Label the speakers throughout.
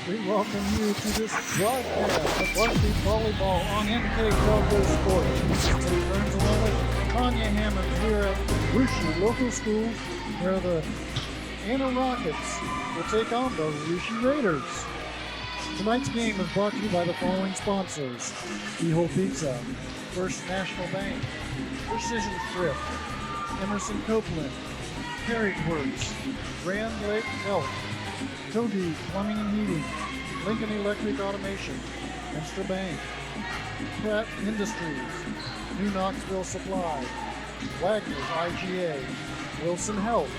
Speaker 1: We welcome you to this broadcast of Varsity Volleyball on NKTelco Sports. Lee Burns along with Tanya Hammond here at Rushi Local School, where the Anna Rockets will take on the Rushi Raiders. Tonight's game is brought to you by the following sponsors: Keyhole Pizza, First National Bank, Precision Thrift, Emerson Copeland, Carriage Works, Grand Lake Health, Toby Plumbing and Heating, Lincoln Electric Automation, Minster Bank, Pratt Industries, New Knoxville Supply, Wagner's IGA, Wilson Health,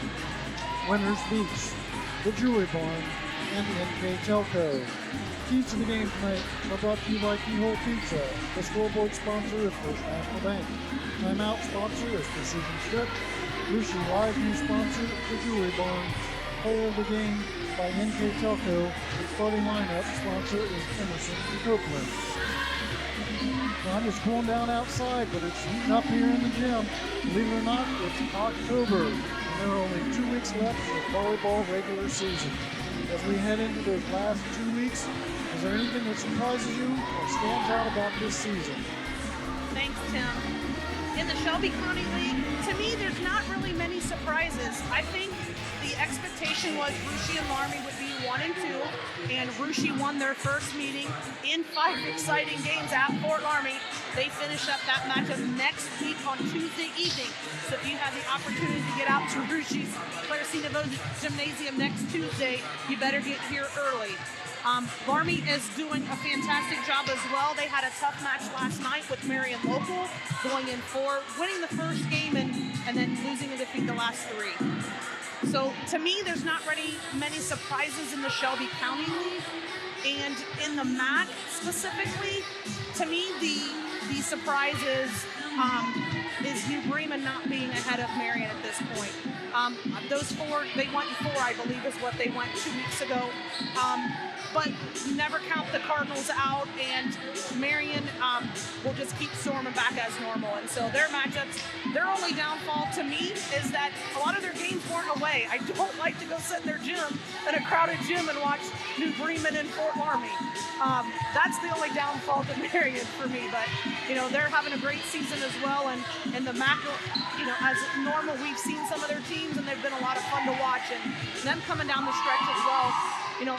Speaker 1: Winners Beach, The Jewelry Barn, and NKTelco. Keys to the game tonight are brought to you by Keyhole Pizza. The scoreboard sponsor is First National Bank. Timeout sponsor is Precision Strip. Rushi Live News sponsor, The Jewelry Barn. Player of the game by NKTelco. The starting lineup sponsor is Emerson Copeland. Well, I'm just cooling down outside, but it's heating up here in the gym. Believe it or not, it's October, and there are only 2 weeks left of the volleyball regular season. As we head into those last 2 weeks, is there anything that surprises you or stands out about this season?
Speaker 2: Thanks, Tim. In the Shelby County League, to me, there's not really many surprises. I think the expectation was Rushi and Laramie would be 1 and 2, and Rushi won their first meeting in 5 exciting games at Fort Laramie. They finish up that matchup next week on Tuesday evening. So if you have the opportunity to get out to Rushi's Claricino Gymnasium next Tuesday, you better get here early. Laramie is doing a fantastic job as well. They had a tough match last night with Marion Local, going in 4, winning the first game and then losing in defeat the last 3. So to me, there's not really many surprises in the Shelby County League. And in the MAC specifically, to me, the surprise is New Bremen not being ahead of Marion at this point. Those 4, they went 4, I believe, is what they went 2 weeks ago. But never count the Cardinals out, and Marion will just keep storming back as normal. And so their matchups, their only downfall to me is that a lot of their games weren't away. I don't like to go sit in their gym, in a crowded gym, and watch New Bremen and Fort Laramie. That's the only downfall to Marion for me. But, they're having a great season as well. And in the MAC, as normal, we've seen some of their teams, and they've been a lot of fun to watch. And them coming down the stretch as well.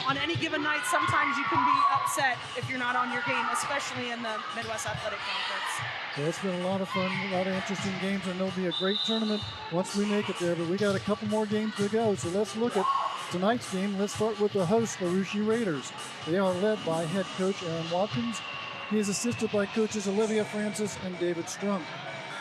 Speaker 2: On any given night, sometimes you can be upset if you're not on your game, especially in the Midwest Athletic Conference.
Speaker 1: Well, it's been a lot of fun, a lot of interesting games, and there'll be a great tournament once we make it there. But we got a couple more games to go, so let's look at tonight's game. Let's start with the hosts, the Rushi Raiders. They are led by head coach Aaron Watkins. He is assisted by coaches Olivia Francis and David Strunk.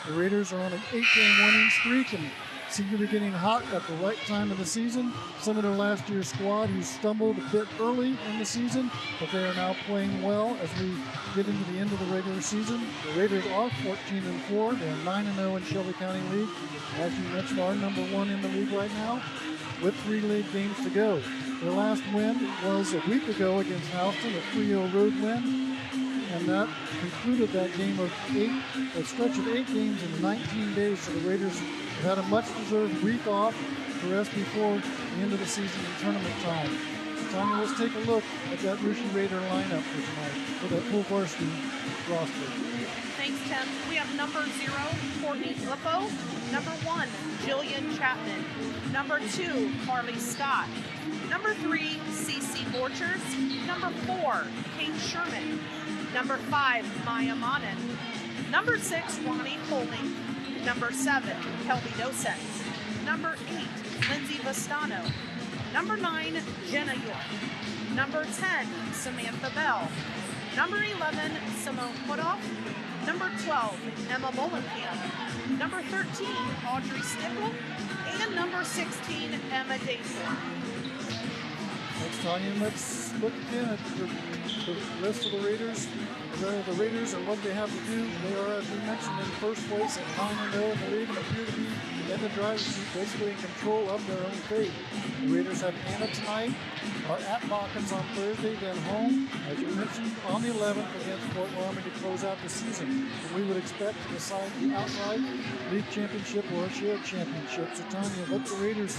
Speaker 1: The Raiders are on an 8-game winning streak and seem to be getting hot at the right time of the season. Some of their last year's squad who stumbled a bit early in the season, but they are now playing well as we get into the end of the regular season. The Raiders are 14-4. They are 9-0 in Shelby County League. As you mentioned, are number 1 in the league right now with 3 league games to go. Their last win was a week ago against Houston, a 3-0 road win. And that concluded that game of a stretch of 8 games in 19 days. So the Raiders have had a much-deserved week off to rest before the end of the season and tournament time. Tanya, let's take a look at that Rushi Raider lineup for tonight, for that full varsity roster.
Speaker 2: Thanks, Tim. We have number 0, Courtney Lippo. Number 1, Jillian Chapman. Number 2, Carly Scott. Number 3, Cece Borchers. Number 4, Kate Sherman. Number 5, Maya Monin. Number 6, Ronnie Holding. Number 7, Kelby Dosek. Number 8, Lindsay Vastano. Number 9, Jenna York. Number 10, Samantha Bell. Number 11, Simone Putoff. Number 12, Emma Molenkamp. Number 13, Audrey Stickle. And number 16, Emma Dayforth.
Speaker 1: Thanks, Tanya. Let's look again at the rest of the Raiders. The Raiders and what they have to do. They are, as we mentioned, in first place at 9-0 in the league and appear to be in the driver's seat, basically in control of their own fate. The Raiders have Anna tonight, are at Hawkins on Thursday, then home, as you mentioned, on the 11th against Fort Laramie to close out the season. And we would expect to decide the outright league championship or a shared championship. So Tanya, what the Raiders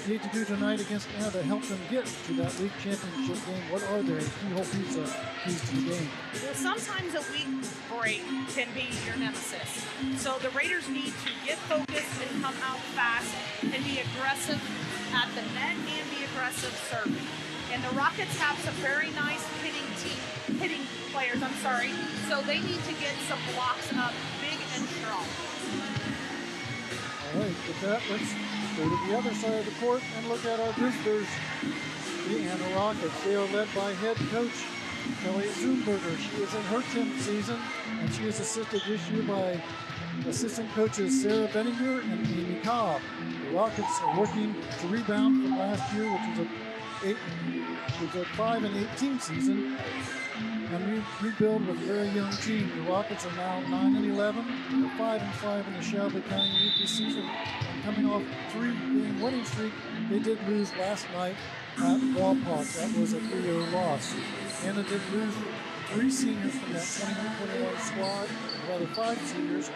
Speaker 1: need to do tonight against Anna to help them get to that league championship game? What are their keyhole pizza keys to the game?
Speaker 2: Well, sometimes a week break can be your nemesis. So the Raiders need to get focused and come out fast and be aggressive at the net and be aggressive serving. And the Rockets have some very nice hitting players, so they need to get some blocks up big and strong.
Speaker 1: All right, with that, let's go to the other side of the court and look at our visitors, the Anna Rockets. They are led by head coach Kelly Zumberger. She is in her 10th season, and she is assisted this year by assistant coaches Sarah Benninger and Amy Cobb. The Rockets are working to rebound from last year, which was a 5-18 season, and rebuild with a very young team. The Rockets are now 9-11. They're 5-5 in the Shelby County League this season, and coming off a 3-game winning streak, they did lose last night at Walpont. That was a 3-0 loss. Anna did lose 3 seniors from that 21 squad, rather 5 seniors,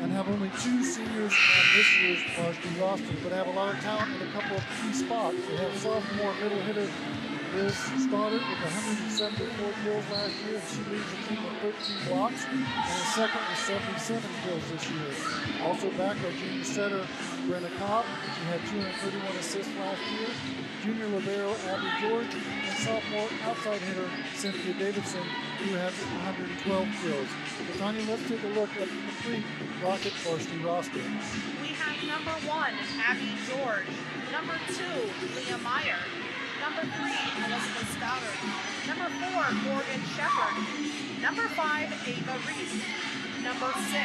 Speaker 1: and have only 2 seniors on this year's varsity roster, but have a lot of talent in a couple of key spots. They have sophomore middle hitter Liz Stoddard with 174 kills last year, and she leads the team with 13 blocks, and is second with 77 kills this year. Also back are junior setter Brenna Cobb. She had 231 assists last year. Junior libero Abby George, and sophomore outside hitter Cynthia Davidson, who has 112 kills. So Tanya, let's take a look at the complete Rocket varsity roster.
Speaker 2: We have number 1, Abby George. Number 2, Leah Meyer. Number 3, Elizabeth Stoddard. Number 4, Morgan Shepard. Number 5, Ava Reese. Number 6,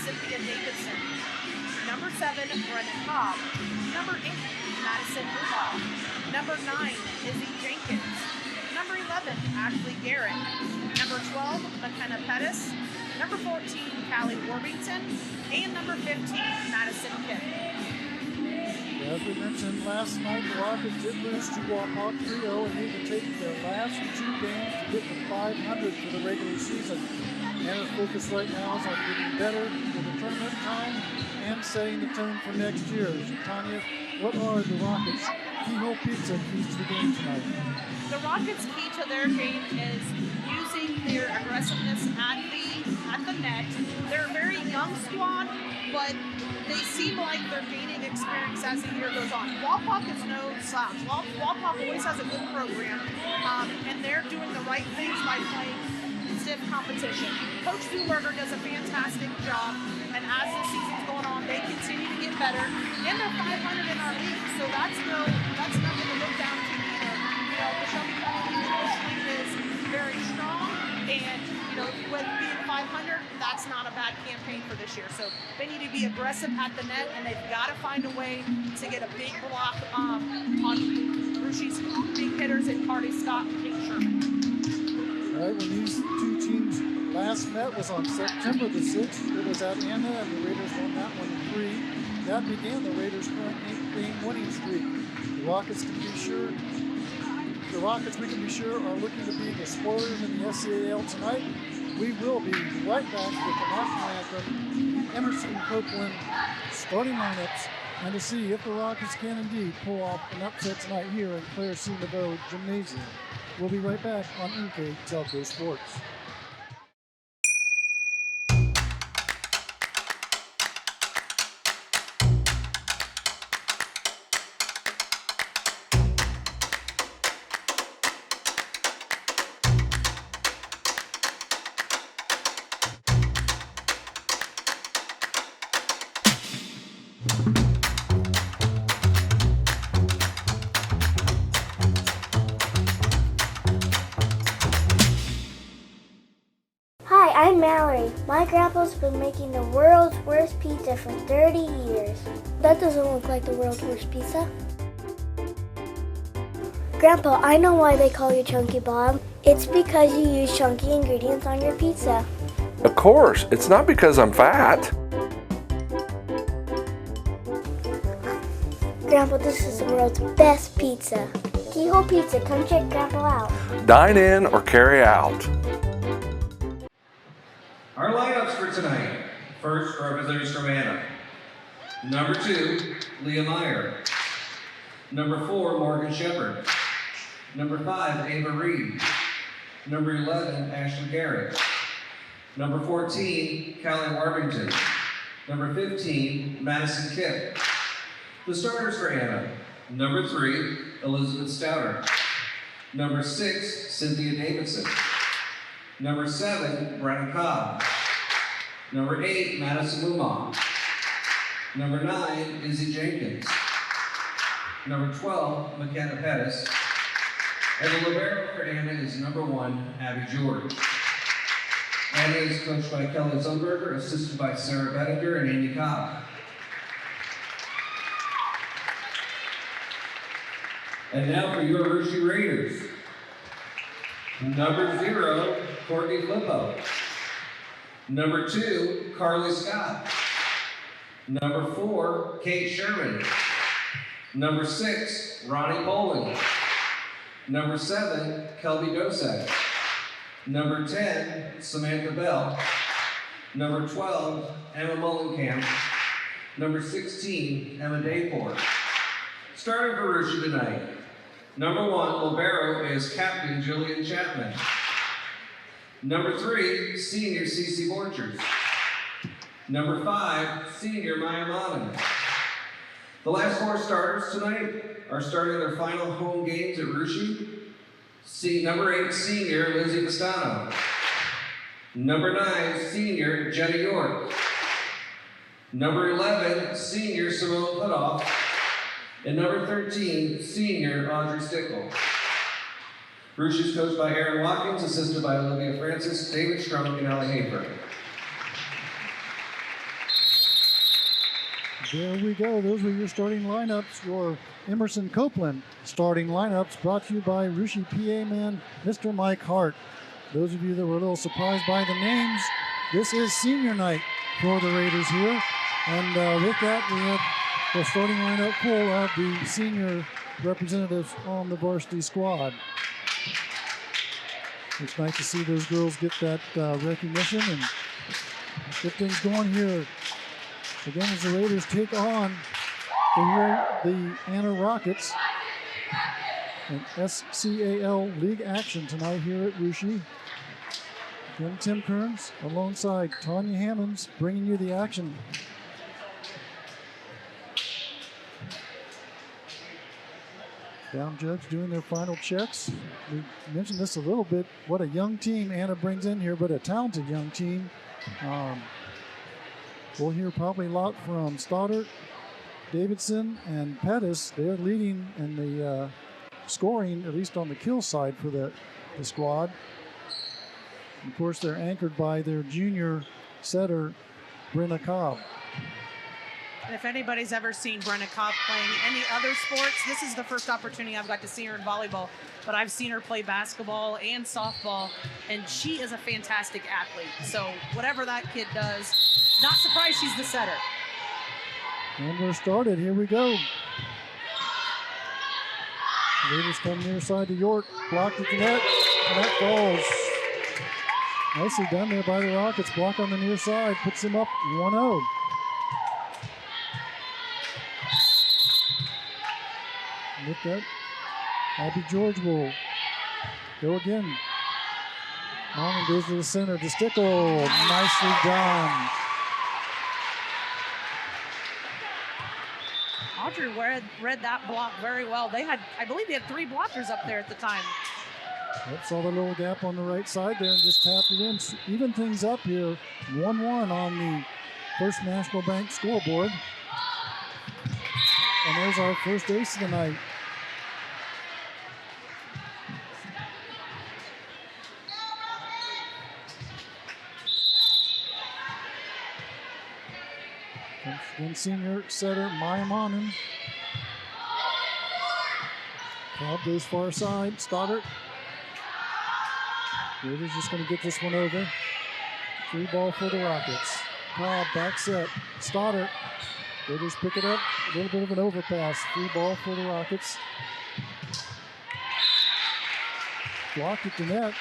Speaker 2: Cynthia Davidson. Number 7, Brenna Cobb. Number 8, Madison Rubaugh. Number 9, Izzy Jenkins. Number 11, Ashley Garrett. Number 12, McKenna Pettis. Number 14, Callie Worthington. And number 15, Madison Kipp.
Speaker 1: As we mentioned last night, the Rockets did lose to Walpont 3-0 and need to take their last 2 games to get to 500 for the regular season. Anna's focus right now is on getting better for the tournament time and setting the tone for next year. So Tanya, what are the Rockets' keyhole pizza keys to the game tonight?
Speaker 2: The Rockets' key to their game is using their aggressiveness at the net. They're a very young squad, but they seem like they're gaining experience as the year goes on. Walpock is no slouch. Walpock always has a good program, and they're doing the right things by playing stiff competition. Coach Zumberger does a fantastic job, and as the season's going on, they continue to get better. And they're 500 in our league, so that's nothing to look down to either. You know, the Shelby County League traditionally is very strong, and with being 500, that's not a bad campaign for this year. So they need to be aggressive at the net, and they've got to find a way to get a big block on Rushi's big hitters in Cardi Scott and Kate Sherman.
Speaker 1: All right, when these 2 teams last met was on September the 6th. It was at Anna, and the Raiders won that one 3. That began the Raiders' current 8-game winning streak. The Rockets, we can be sure, are looking to be the spoilers in the SCAL tonight. We will be right back with the national anthem, Emerson Copeland starting lineups, and to see if the Rockets can indeed pull off an upset tonight here in Claire C. Naveau Gymnasium. We'll be right back on NKTelco Sports.
Speaker 3: I'm Mallory. My grandpa's been making the world's worst pizza for 30 years. That doesn't look like the world's worst pizza. Grandpa, I know why they call you Chunky Bob. It's because you use chunky ingredients on your pizza.
Speaker 4: Of course, it's not because I'm fat.
Speaker 3: Grandpa, this is the world's best pizza. Keyhole Pizza, come check Grandpa out.
Speaker 4: Dine in or carry out.
Speaker 5: Our lineups for tonight. First, for our visitors from Anna. Number 2, Leah Meyer. Number 4, Morgan Shepard. Number 5, Ava Reed. Number 11, Ashley Garrett. Number 14, Callie Warmington. Number 15, Madison Kipp. The starters for Anna. Number 3, Elizabeth Stouter. Number 6, Cynthia Davidson. Number 7, Brenna Cobb. Number 8, Madison Mumon. Number 9, Izzy Jenkins. Number 12, McKenna Pettis. And the libero for Anna is number 1, Abby George. Anna is coached by Kelly Zumberger, assisted by Sarah Bettinger and Amy Cobb. And now for your Rushi Raiders. Number 0, Courtney Flippo. Number 2, Carly Scott. Number 4, Kate Sherman. Number 6, Ronnie Poling. Number 7, Kelby Dosek. Number 10, Samantha Bell. Number 12, Emma Mullenkamp. Number 16, Emma Dayport. Starting for Rushi tonight. Number 1, libero is Captain Jillian Chapman. Number 3, Senior Cece Borchers. Number 5, Senior Maya Monin. The last 4 starters tonight are starting their final home games at Rushi. Number 8, Senior Lizzie Pistano. Number 9, Senior Jenny York. Number 11, Senior Simone Putoff. And number 13, Senior Audrey Stickle. Rushi is coached by Aaron Watkins, assisted by Olivia Francis, David Strunk, and Allie Hafer.
Speaker 1: There we go. Those were your starting lineups. Your Emerson Copeland starting lineups brought to you by Rushi PA man, Mr. Mike Hart. Those of you that were a little surprised by the names, this is senior night for the Raiders here. And with that, we had the starting lineup full of the senior representatives on the varsity squad. It's nice to see those girls get that recognition and get things going here. Again, as the Raiders take on the Anna Rockets in SCAL League action tonight here at Rushi. Again, Tim Kearns alongside Tanya Hammonds bringing you the action. Down judge doing their final checks. We mentioned this a little bit, what a young team Anna brings in here, but a talented young team. We'll hear probably a lot from Stoddard, Davidson, and Pettis. They're leading in the scoring, at least on the kill side for the squad. And of course, they're anchored by their junior setter, Brenna Cobb.
Speaker 2: If anybody's ever seen Brenna Cobb playing any other sports, this is the first opportunity I've got to see her in volleyball. But I've seen her play basketball and softball, and she is a fantastic athlete. So whatever that kid does, not surprised she's the setter.
Speaker 1: And we're started. Here we go. Raiders come near side to York. Blocked at the net. And that falls. Nicely done there by the Rockets. Block on the near side. Puts them up 1-0. With that, Abby George will go again. Norman goes to the center to Stickle. Nicely done.
Speaker 2: Audrey read that block very well. I believe they had 3 blockers up there at the time.
Speaker 1: Yep, saw the little gap on the right side there and just tapped it in. Even things up here, 1-1 on the First National Bank scoreboard. And there's our first ace of the night. Then senior setter Maya Monin. Cobb goes far side. Stoddard. Raiders just going to get this one over. 3 ball for the Rockets. Cobb back set. Stoddard Raiders pick it up. A little bit of an overpass. Free ball for the Rockets. Blocked at the net.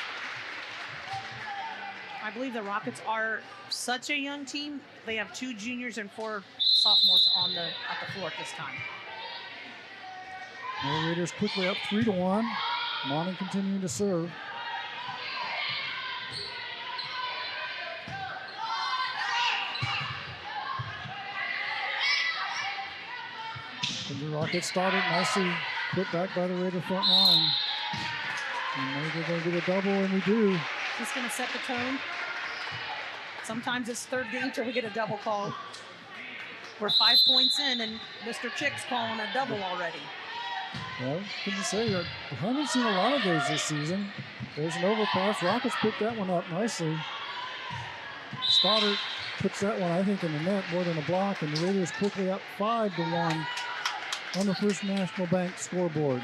Speaker 2: I believe the Rockets are such a young team. They have 2 juniors and 4 sophomores at the floor at this time.
Speaker 1: The Raiders quickly up 3-1. Monty continuing to serve. And the Rockets started nicely put back by the Raider front line. And maybe they'll get a double, and we do.
Speaker 2: Just going to set the tone. Sometimes it's third game till we get a double call. We're 5 points in, and Mr. Chick's calling a double already.
Speaker 1: Well, can you say that? I haven't seen a lot of those this season. There's an overpass. Rockets picked that one up nicely. Stoddard puts that one, I think, in the net more than a block, and the Raiders quickly up 5-1 on the First National Bank scoreboard.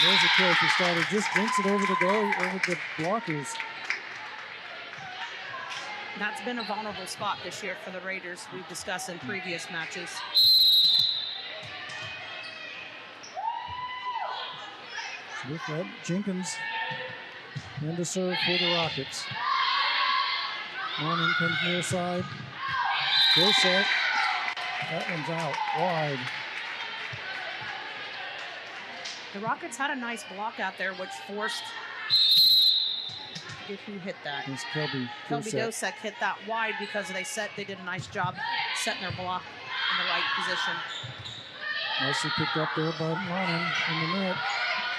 Speaker 1: There's a kill for Stoddard. Just dinks it over the blockers.
Speaker 2: That's been a vulnerable spot this year for the Raiders. We've discussed in previous matches.
Speaker 1: With that, Jenkins in to serve for the Rockets. Norman comes near side. Go set. That one's out wide.
Speaker 2: The Rockets had a nice block out there, which forced. Who hit that?
Speaker 1: It's Kelby
Speaker 2: Dosek hit that wide because they did a nice job setting their block in the right position.
Speaker 1: Nicely picked up there by Norman in the net.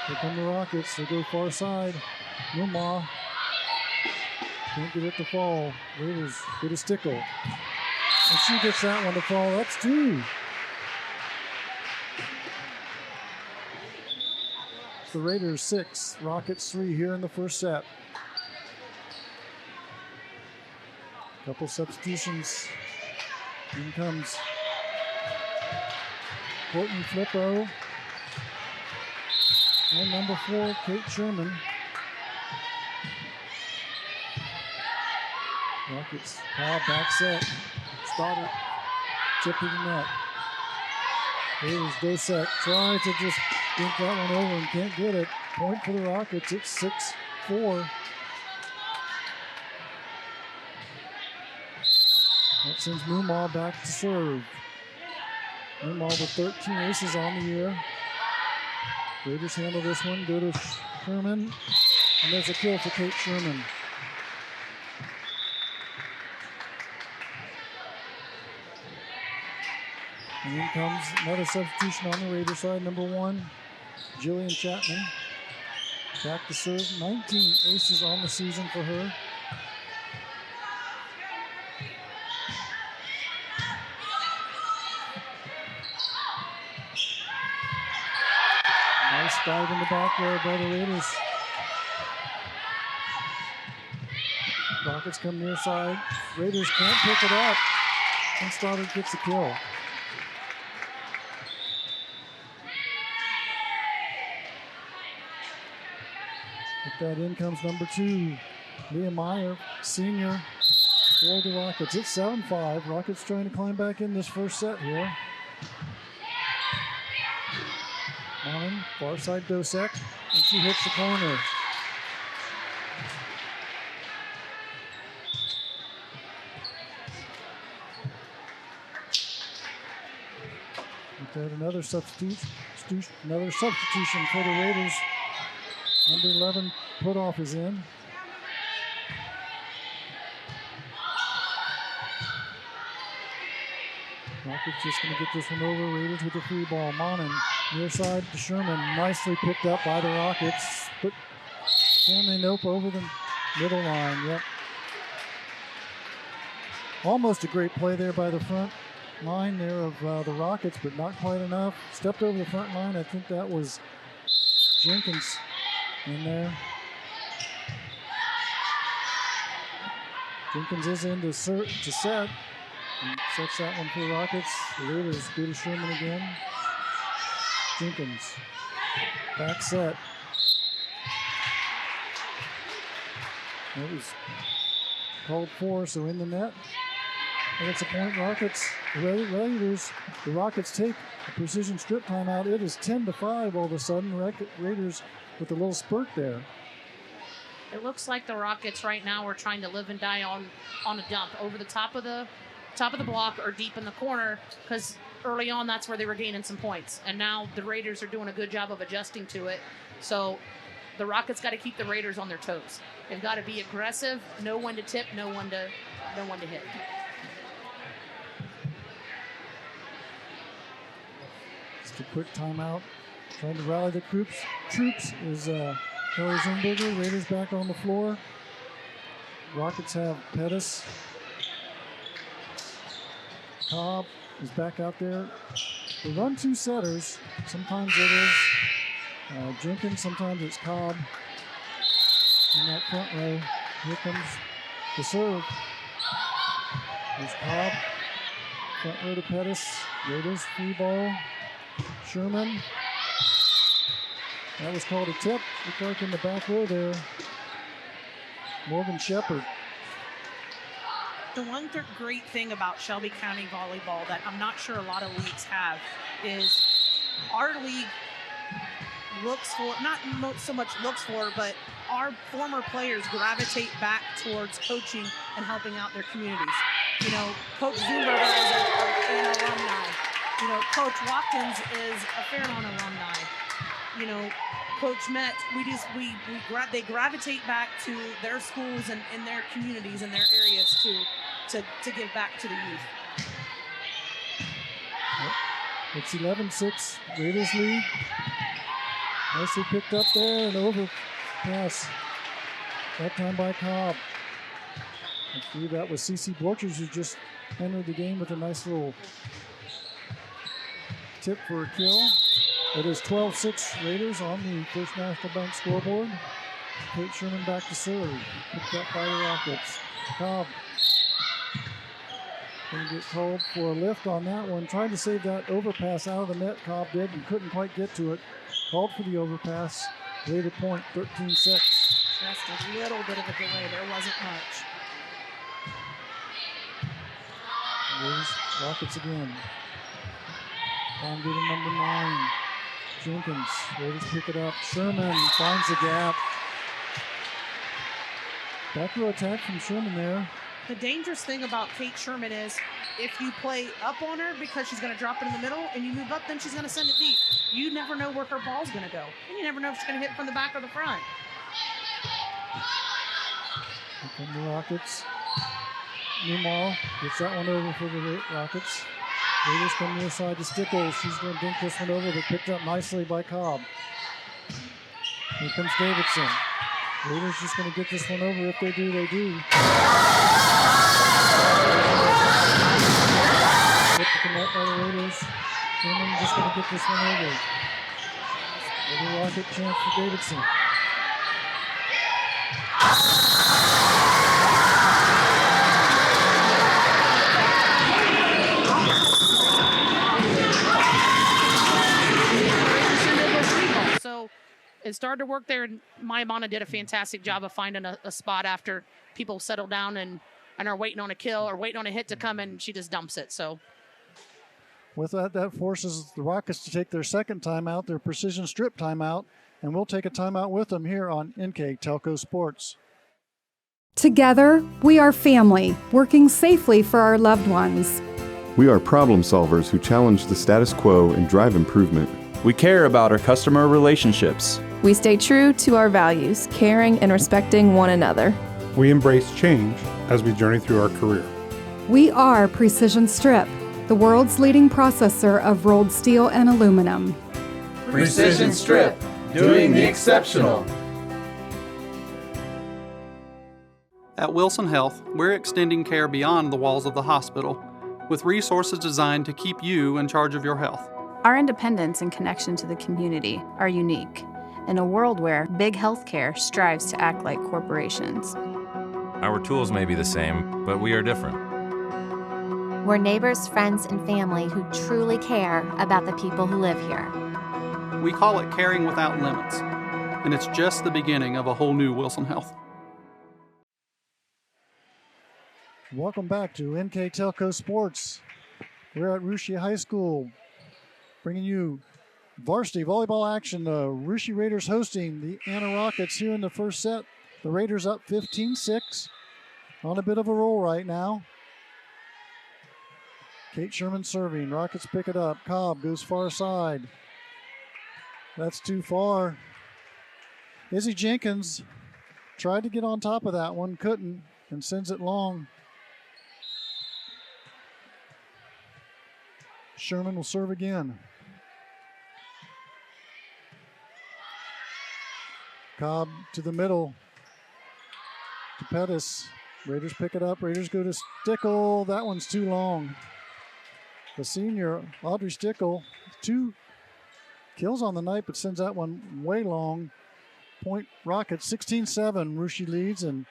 Speaker 1: Here come the Rockets. They go far side. Mumma can't get it to fall. Raiders get a stickle. And she gets that one to fall. That's 2. The Raiders 6, Rockets 3 here in the first set. Couple substitutions. In comes Courtney Flippo. And number 4, Kate Sherman. Rockets power back set. Stoddard tip to the net. Here's Dosek. Tries to just dink that one over and can't get it. Point for the Rockets. It's 6-4. That sends Moomaw back to serve. Moomaw with 13 aces on the year. Raiders handle this one. Go to Sherman. And there's a kill for Kate Sherman. And in comes another substitution on the Raider side. Number 1, Jillian Chapman. Back to serve. 19 aces on the season for her. Nice dive in the back there by the Raiders. Rockets come near side. Raiders can't pick it up. And Stoddard gets the kill. With that in comes number 2, Leah Meyer, senior for the Rockets. It's 7-5. Rockets trying to climb back in this first set here. On far side Dosek, and she hits the corner. With that, another substitution for the Raiders. Number 11 put-off is in. Rockets just going to get this one over. Raiders with the free ball. Monin near side to Sherman. Nicely picked up by the Rockets. But can they nope over the middle line? Yep. Almost a great play there by the front line there of the Rockets, but not quite enough. Stepped over the front line. I think that was Jenkins in there. Jenkins is in to set. And sets that one for the Rockets. The Raiders go to Sherman again. Jenkins. Back set. It was called for, so in the net. And it's a point Rockets. The Rockets take a precision strip timeout. It is 10-5 all of a sudden. Raiders with a little spurt there.
Speaker 6: It looks like the Rockets right now are trying to live and die on a dump over the top of the block or deep in the corner, because early on that's where they were gaining some points. And now the Raiders are doing a good job of adjusting to it. So the Rockets got to keep the Raiders on their toes. They've got to be aggressive, know when to tip, know when to hit.
Speaker 1: Just a quick timeout. Trying to rally the troops is Kelly Zumberger. Raiders back on the floor. Rockets have Pettis. Cobb is back out there. They run two setters. Sometimes it is Jenkins, sometimes it's Cobb. In that front row, here comes the serve. There's Cobb. Front row to Pettis. Raiders free ball. Sherman. That was called a tip. Looked like in the back row there. Morgan Shepard.
Speaker 2: The one great thing about Shelby County Volleyball that I'm not sure a lot of leagues have is our league looks for, not so much looks for, but our former players gravitate back towards coaching and helping out their communities. You know, Coach Zumberger is an alumni. You know, Coach Watkins is a Fairlawn alumni. You know, Coach Metz, they gravitate back to their schools and in their communities and their areas to give back to the youth.
Speaker 1: It's 11-6, Raiders lead. Nicely picked up there, and overpass. That time by Cobb. And through that was CeCe Borchers, who just entered the game with a nice little tip for a kill. It is 12-6 Raiders on the First National Bank scoreboard. Kate Sherman back to serve. Picked up by the Rockets. Cobb going to get called for a lift on that one. Trying to save that overpass out of the net. Cobb did and couldn't quite get to it. Called for the overpass. Later point, 13-6.
Speaker 2: Just a little bit of a delay. There wasn't much.
Speaker 1: Raiders, Rockets again. Down to number 9. Jenkins. Raiders pick it up. Sherman finds the gap. Back row attack from Sherman there.
Speaker 2: The dangerous thing about Kate Sherman is if you play up on her because she's going to drop it in the middle and you move up, then she's going to send it deep. You never know where her ball's going to go. And you never know if she's going to hit from the back or the front.
Speaker 1: Here come the Rockets. Newmall gets that one over for the Rockets. Raiders come near side to Stickles. She's going to dink this one over, but picked up nicely by Cobb. Here comes Davidson. Raiders just going to get this one over. If they do, they do. Hit the net by the Raiders. Sherman just going to get this one over. Little Rocket chance for Davidson.
Speaker 6: So it started to work there, and Maimana did a fantastic job of finding a spot after people settle down and are waiting on a kill or waiting on a hit to come, and she just dumps it. So
Speaker 1: with that forces the Rockets to take their second timeout, their precision strip timeout, and we'll take a timeout with them here on NKTelco Sports.
Speaker 7: Together, we are family, working safely for our loved ones.
Speaker 8: We are problem solvers who challenge the status quo and drive improvement.
Speaker 9: We care about our customer relationships.
Speaker 10: We stay true to our values, caring and respecting one another.
Speaker 11: We embrace change as we journey through our career.
Speaker 7: We are Precision Strip, the world's leading processor of rolled steel and aluminum.
Speaker 9: Precision Strip, doing the exceptional.
Speaker 12: At Wilson Health, we're extending care beyond the walls of the hospital, with resources designed to keep you in charge of your health.
Speaker 10: Our independence and connection to the community are unique in a world where big healthcare strives to act like corporations.
Speaker 13: Our tools may be the same, but we are different.
Speaker 14: We're neighbors, friends, and family who truly care about the people who live here.
Speaker 12: We call it caring without limits, and it's just the beginning of a whole new Wilson Health.
Speaker 1: Welcome back to NKTelco Sports. We're at Russia High School bringing you varsity volleyball action. The Russia Raiders hosting the Anna Rockets here in the first set. The Raiders up 15-6 on a bit of a roll right now. Kate Sherman serving. Rockets pick it up. Cobb goes far side. That's too far. Izzy Jenkins tried to get on top of that one, couldn't, and sends it long. Sherman will serve again. Cobb to the middle. To Pettis. Raiders pick it up. Raiders go to Stickle. That one's too long. The senior, Audrey Stickle, 2 kills on the night, but sends that one way long. Point Rockets, 16-7. Russia leads. And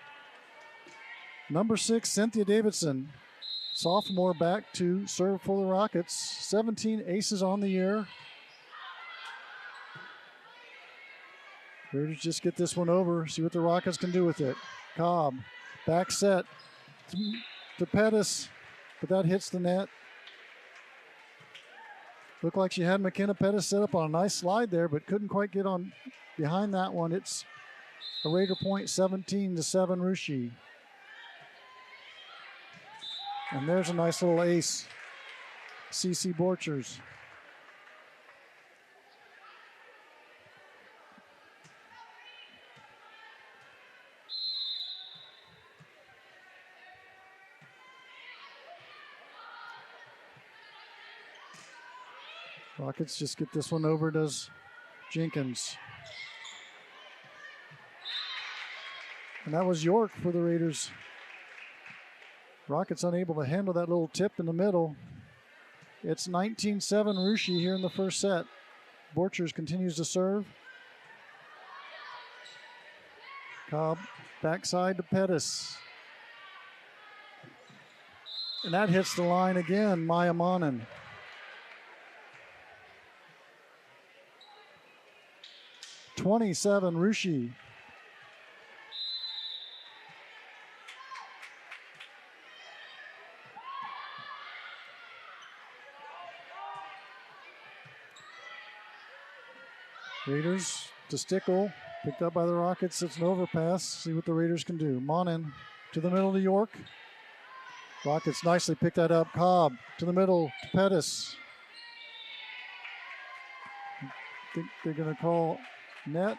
Speaker 1: number 6, Cynthia Davidson, sophomore, back to serve for the Rockets. 17 aces on the year. Raiders just get this one over, see what the Rockets can do with it. Cobb, back set to Pettis, but that hits the net. Looked like she had McKenna Pettis set up on a nice slide there, but couldn't quite get on behind that one. It's a Raider point, 17-7 Russia. And there's a nice little ace. CC Borchers. Rockets just get this one over, does Jenkins. And that was York for the Raiders. Rockets unable to handle that little tip in the middle. It's 19-7 Russia here in the first set. Borchers continues to serve. Cobb backside to Pettis. And that hits the line again, Maya Monin. (27) Russia. Raiders to Stickle, picked up by the Rockets. It's an overpass. See what the Raiders can do. Monin to the middle to York. Rockets nicely pick that up. Cobb to the middle to Pettis. I think they're going to call net.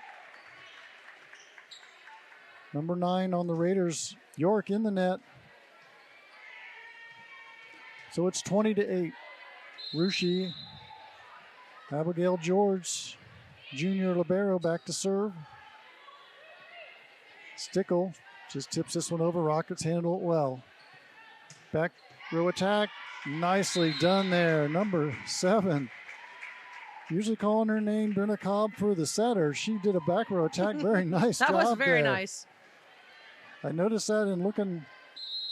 Speaker 1: Number 9 on the Raiders. York in the net. So it's 20-8. Russia. Abigail George, junior libero, back to serve. Stickle just tips this one over. Rockets handle it well. Back row attack. Nicely done there. Number 7. Usually calling her name Brenna Cobb for the setter. She did a back row attack. Very nice job.
Speaker 6: That was very
Speaker 1: there.
Speaker 6: nice.
Speaker 1: I noticed that in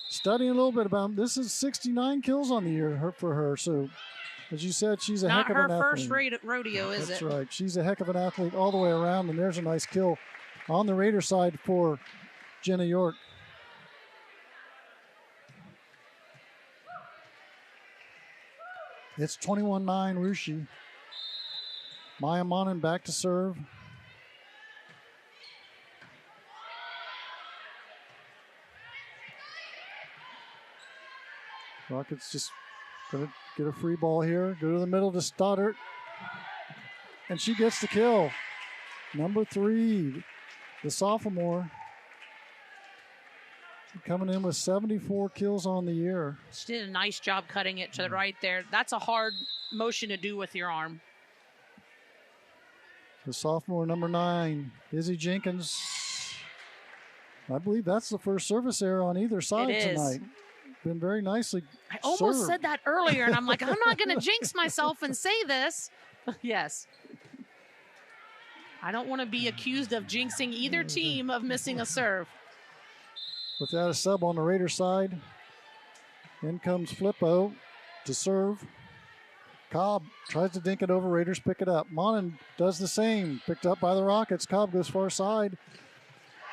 Speaker 1: studying a little bit about them. This is 69 kills on the year for her. So, as you said, she's a heck of an athlete.
Speaker 6: Not her first rodeo, is it?
Speaker 1: That's right. She's a heck of an athlete all the way around. And there's a nice kill on the Raider side for Jenna York. It's 21-9 Russia. Maya Monin back to serve. Rockets just going to get a free ball here. Go to the middle to Stoddard. And she gets the kill. Number 3, the sophomore. Coming in with 74 kills on the year.
Speaker 6: She did a nice job cutting it to the right there. That's a hard motion to do with your arm.
Speaker 1: The sophomore, number 9, Izzy Jenkins. I believe that's the first service error on either side tonight. Been very nicely
Speaker 6: I almost
Speaker 1: served.
Speaker 6: said that earlier, and I'm like, I'm not going to jinx myself and say this. Yes. I don't want to be accused of jinxing either team of missing a serve.
Speaker 1: With that, a sub on the Raider side. In comes Flippo to serve. Cobb tries to dink it over. Raiders pick it up. Monin does the same. Picked up by the Rockets. Cobb goes far side.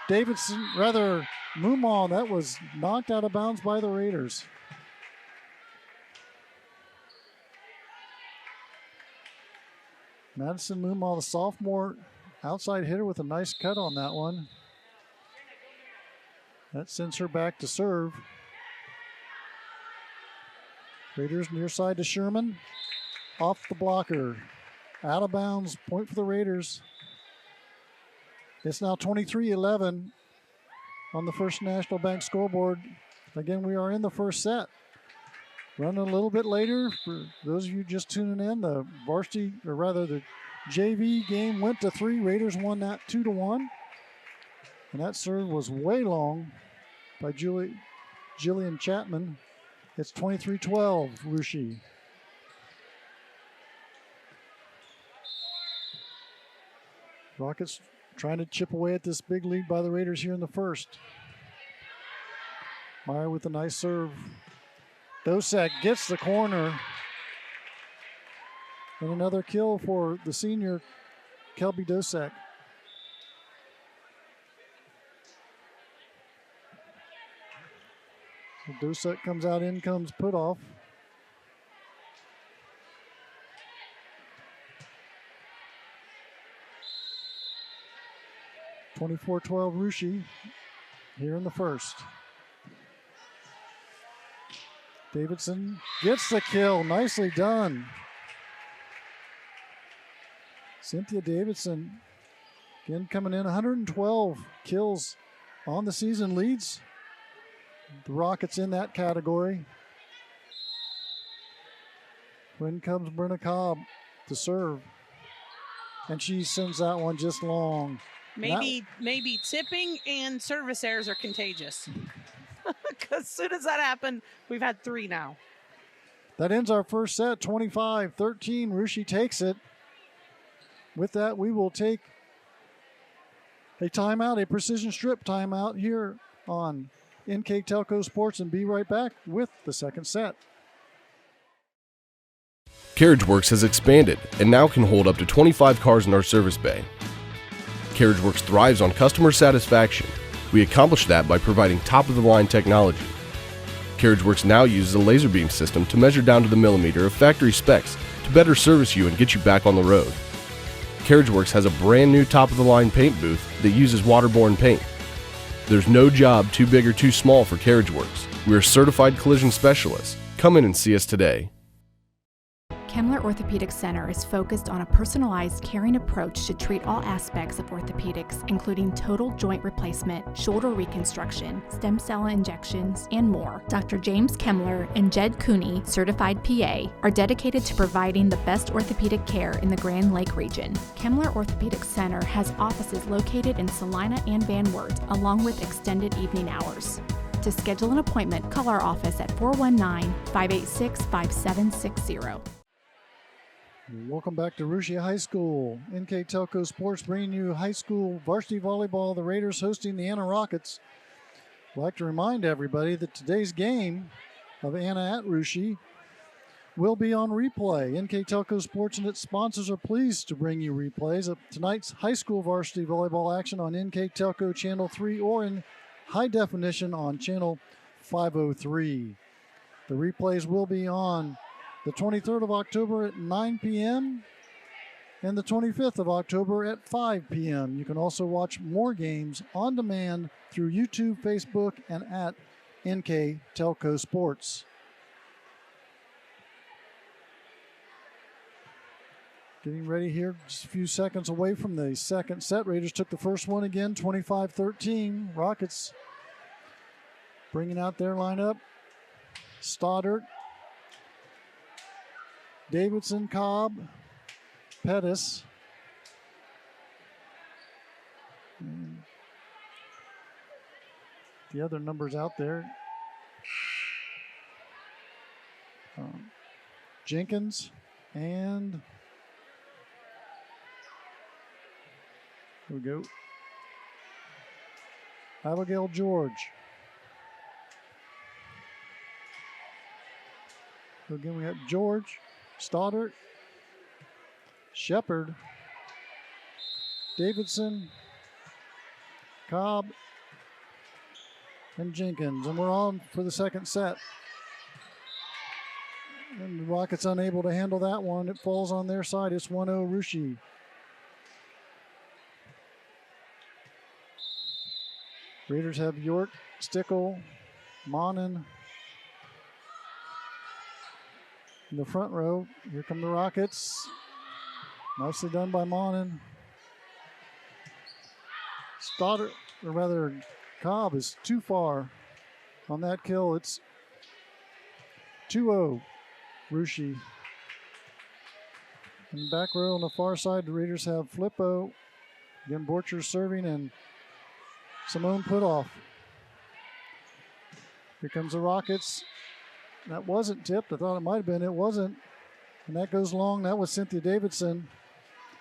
Speaker 1: Mumaw, that was knocked out of bounds by the Raiders. Madison Mumaw, the sophomore outside hitter, with a nice cut on that one. That sends her back to serve. Raiders near side to Sherman. Off the blocker. Out of bounds. Point for the Raiders. It's now 23-11 on the First National Bank scoreboard. Again, we are in the first set. Running a little bit later, for those of you just tuning in, the JV game went to 3. Raiders won that 2-1. And that serve was way long by Jillian Chapman. It's 23-12, Russia. Rockets trying to chip away at this big lead by the Raiders here in the first. Meyer with a nice serve. Dosak gets the corner. And another kill for the senior, Kelby Dosak. So Dosak comes out, in comes Putoff. (24-12) Russia here in the first. Davidson gets the kill. Nicely done. Cynthia Davidson, again coming in, 112 kills on the season, leads the Rockets in that category. When comes Brenna Cobb to serve, and she sends that one just long.
Speaker 2: Maybe tipping and service errors are contagious. Because as soon as that happened, we've had 3 now.
Speaker 1: That ends our first set, 25-13. Russia takes it. With that, we will take a timeout, a precision strip timeout here on NKTelco Sports, and be right back with the second set.
Speaker 15: CarriageWorks has expanded and now can hold up to 25 cars in our service bay. CarriageWorks thrives on customer satisfaction. We accomplish that by providing top-of-the-line technology. CarriageWorks now uses a laser beam system to measure down to the millimeter of factory specs to better service you and get you back on the road. CarriageWorks has a brand new top-of-the-line paint booth that uses waterborne paint. There's no job too big or too small for CarriageWorks. We're certified collision specialists. Come in and see us today.
Speaker 16: Kemmler Orthopedic Center is focused on a personalized, caring approach to treat all aspects of orthopedics, including total joint replacement, shoulder reconstruction, stem cell injections, and more. Dr. James Kemmler and Jed Cooney, certified PA, are dedicated to providing the best orthopedic care in the Grand Lake region. Kemmler Orthopedic Center has offices located in Salina and Van Wert, along with extended evening hours. To schedule an appointment, call our office at 419-586-5760.
Speaker 1: Welcome back to Russia High School. NKTelco Sports bringing you high school varsity volleyball. The Raiders hosting the Anna Rockets. I'd like to remind everybody that today's game of Anna at Russia will be on replay. NKTelco Sports and its sponsors are pleased to bring you replays of tonight's high school varsity volleyball action on NKTelco Channel 3 or in high definition on Channel 503. The replays will be on the 23rd of October at 9 p.m. and the 25th of October at 5 p.m. You can also watch more games on demand through YouTube, Facebook, and at NKTelco Sports. Getting ready here, just a few seconds away from the second set. Raiders took the first one again, 25-13. Rockets bringing out their lineup. Stoddard, Davidson, Cobb, Pettis, and the other numbers out there. Jenkins and here we go. Abigail George. So again, we have George, Stoddard, Shepard, Davidson, Cobb, and Jenkins. And we're on for the second set. And the Rockets unable to handle that one. It falls on their side. It's 1-0 Russia. Raiders have York, Stickle, Monin in the front row. Here come the Rockets. Nicely done by Monin. Stoddard, or rather Cobb, is too far on that kill. It's 2-0 Russia. In the back row on the far side, the Raiders have Flippo. Again, Borcher serving and Simone put off. Here comes the Rockets. That wasn't tipped. I thought it might have been. It wasn't. And that goes long. That was Cynthia Davidson.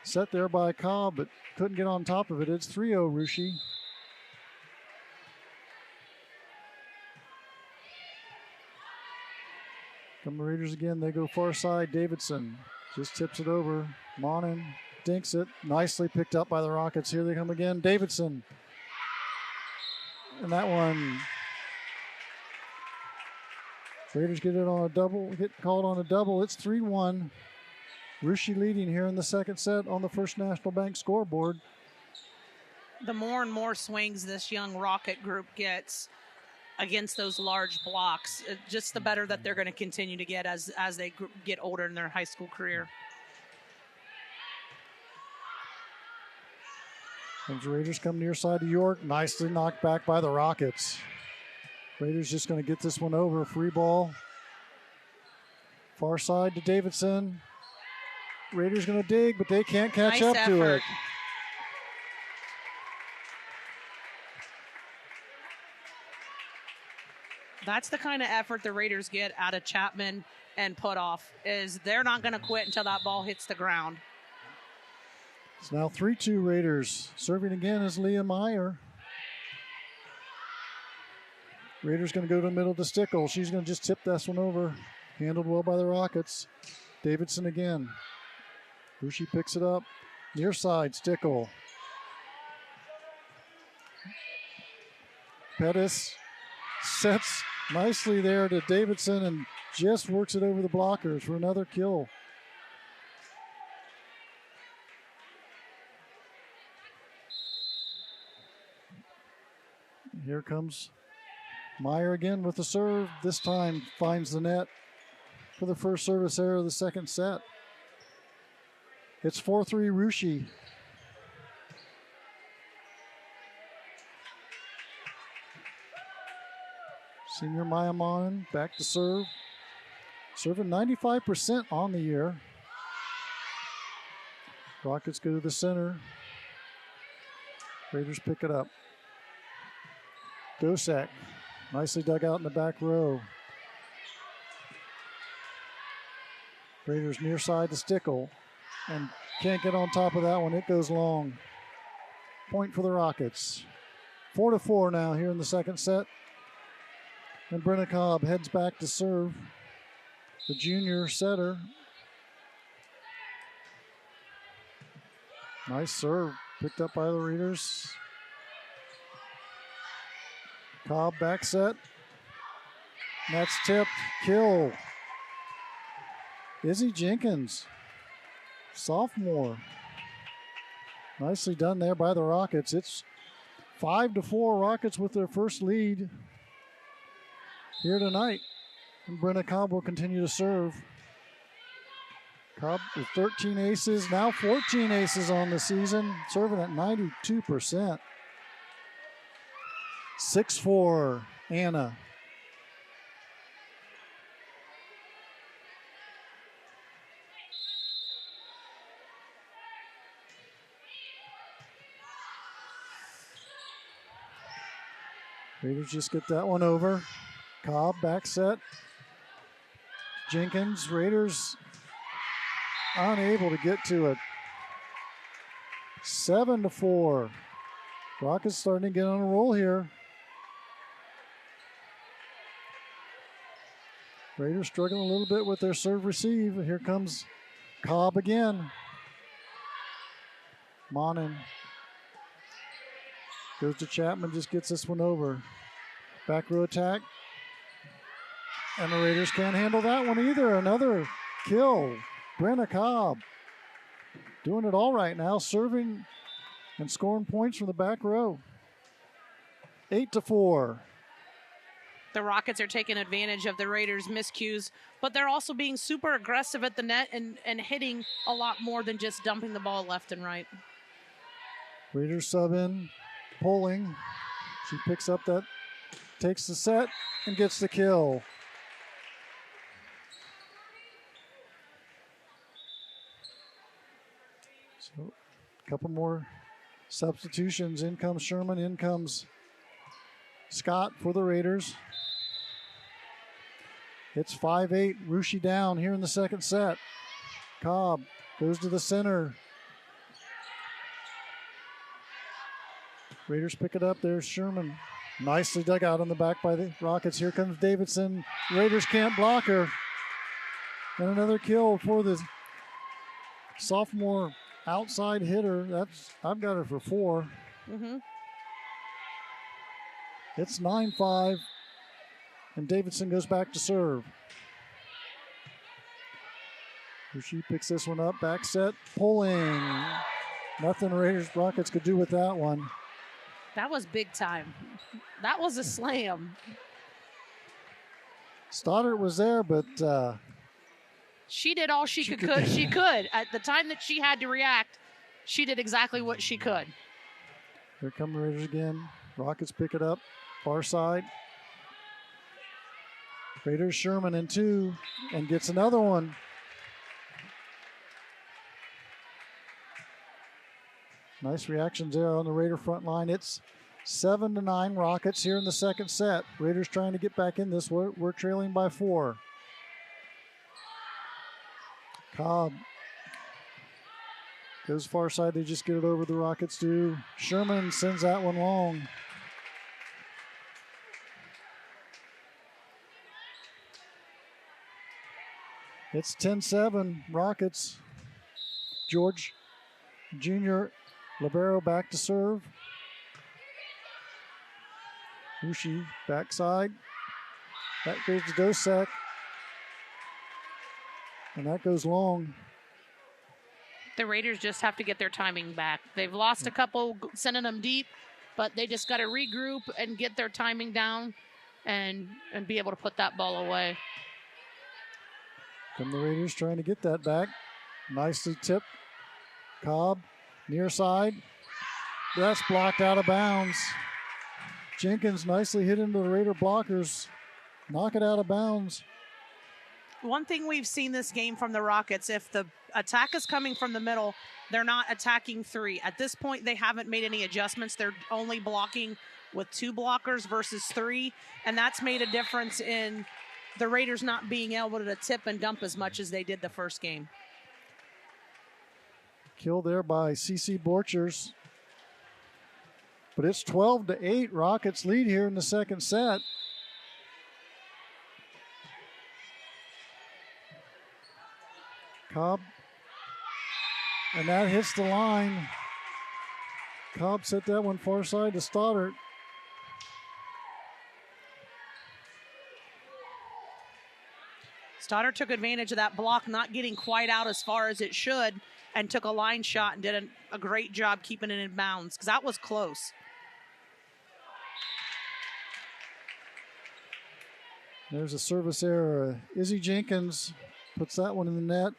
Speaker 1: Set there by Cobb, but couldn't get on top of it. It's 3-0 Russia. Come the Raiders again. They go far side. Davidson just tips it over. Monin dinks it. Nicely picked up by the Rockets. Here they come again. Davidson. And that one, Raiders get it on a double, get called on a double. It's 3-1. Russia leading here in the second set on the First National Bank scoreboard.
Speaker 2: The more and more swings this young Rocket group gets against those large blocks, just the better that they're going to continue to get as they get older in their high school career.
Speaker 1: And the Raiders come near side of York. Nicely knocked back by the Rockets. Raiders just going to get this one over. Free ball. Far side to Davidson. Raiders going to dig, but they can't catch up to it.
Speaker 2: That's the kind of effort the Raiders get out of Chapman and Putoff, is they're not going to quit until that ball hits the ground.
Speaker 1: It's now 3-2 Raiders. Serving again is Leah Meyer. Raiders going to go to the middle to Stickle. She's going to just tip this one over. Handled well by the Rockets. Davidson again. Russia picks it up. Near side, Stickle. Pettis sets nicely there to Davidson and just works it over the blockers for another kill. Here comes Meyer again with the serve. This time finds the net for the first service error of the second set. It's 4-3 Russia. Senior Maya Monin back to serve. Serving 95% on the year. Rockets go to the center. Raiders pick it up. Dosak nicely dug out in the back row. Raiders near side to Stickle and can't get on top of that one. It goes long. Point for the Rockets. 4-4 now here in the second set. And Brenna Cobb heads back to serve. The junior setter. Nice serve picked up by the Raiders. Cobb back set. That's tipped. Kill. Izzy Jenkins, sophomore. Nicely done there by the Rockets. It's 5-4 Rockets with their first lead here tonight. And Brenna Cobb will continue to serve. Cobb with 13 aces, now 14 aces on the season, serving at 92%. 6-4, Anna. Raiders just get that one over. Cobb back set. Jenkins, Raiders unable to get to it. 7-4. Rockets starting to get on a roll here. Raiders struggling a little bit with their serve receive. Here comes Cobb again. Monin. Goes to Chapman, just gets this one over. Back row attack. And the Raiders can't handle that one either. Another kill. Brenna Cobb doing it all right now, serving and scoring points from the back row. 8-4.
Speaker 2: The Rockets are taking advantage of the Raiders' miscues, but they're also being super aggressive at the net and hitting a lot more than just dumping the ball left and right.
Speaker 1: Raiders sub in, pulling. She picks up that, takes the set, and gets the kill. So, a couple more substitutions. In comes Sherman, in comes Scott for the Raiders. It's 5-8, Russia down here in the second set. Cobb goes to the center. Raiders pick it up. There's Sherman. Nicely dug out on the back by the Rockets. Here comes Davidson. Raiders can't block her. And another kill for the sophomore outside hitter. I've got her for 4.
Speaker 2: Mm-hmm.
Speaker 1: It's 9-5. And Davidson goes back to serve. She picks this one up. Back set. Pulling. Nothing Rockets could do with that one.
Speaker 2: That was big time. That was a slam.
Speaker 1: Stoddard was there, but
Speaker 2: she did all she could. She could. At the time that she had to react, she did exactly what she could.
Speaker 1: Here come the Raiders again. Rockets pick it up. Far side. Raiders Sherman in 2 and gets another one. Nice reactions there on the Raider front line. It's 7-9 Rockets here in the second set. Raiders trying to get back in this. We're trailing by 4. Cobb goes far side. They just get it over. The Rockets do. Sherman sends that one long. It's 10-7 Rockets. George Jr. Libero back to serve. Ushi backside. That goes to Dosek. And that goes long.
Speaker 2: The Raiders just have to get their timing back. They've lost a couple, sending them deep, but they just got to regroup and get their timing down and be able to put that ball away.
Speaker 1: Come the Raiders trying to get that back. Nicely tipped. Cobb, near side. That's blocked out of bounds. Jenkins nicely hit into the Raider blockers. Knock it out of bounds.
Speaker 2: One thing we've seen this game from the Rockets, if the attack is coming from the middle, they're not attacking 3. At this point, they haven't made any adjustments. They're only blocking with 2 blockers versus 3, and that's made a difference in the Raiders not being able to tip and dump as much as they did the first game.
Speaker 1: Kill there by CC Borchers. But it's 12-8. Rockets lead here in the second set. Cobb. And that hits the line. Cobb set that one far side to Stoddard.
Speaker 2: Stoddard took advantage of that block not getting quite out as far as it should and took a line shot and did a great job keeping it in bounds because that was close.
Speaker 1: There's a service error. Izzy Jenkins puts that one in the net.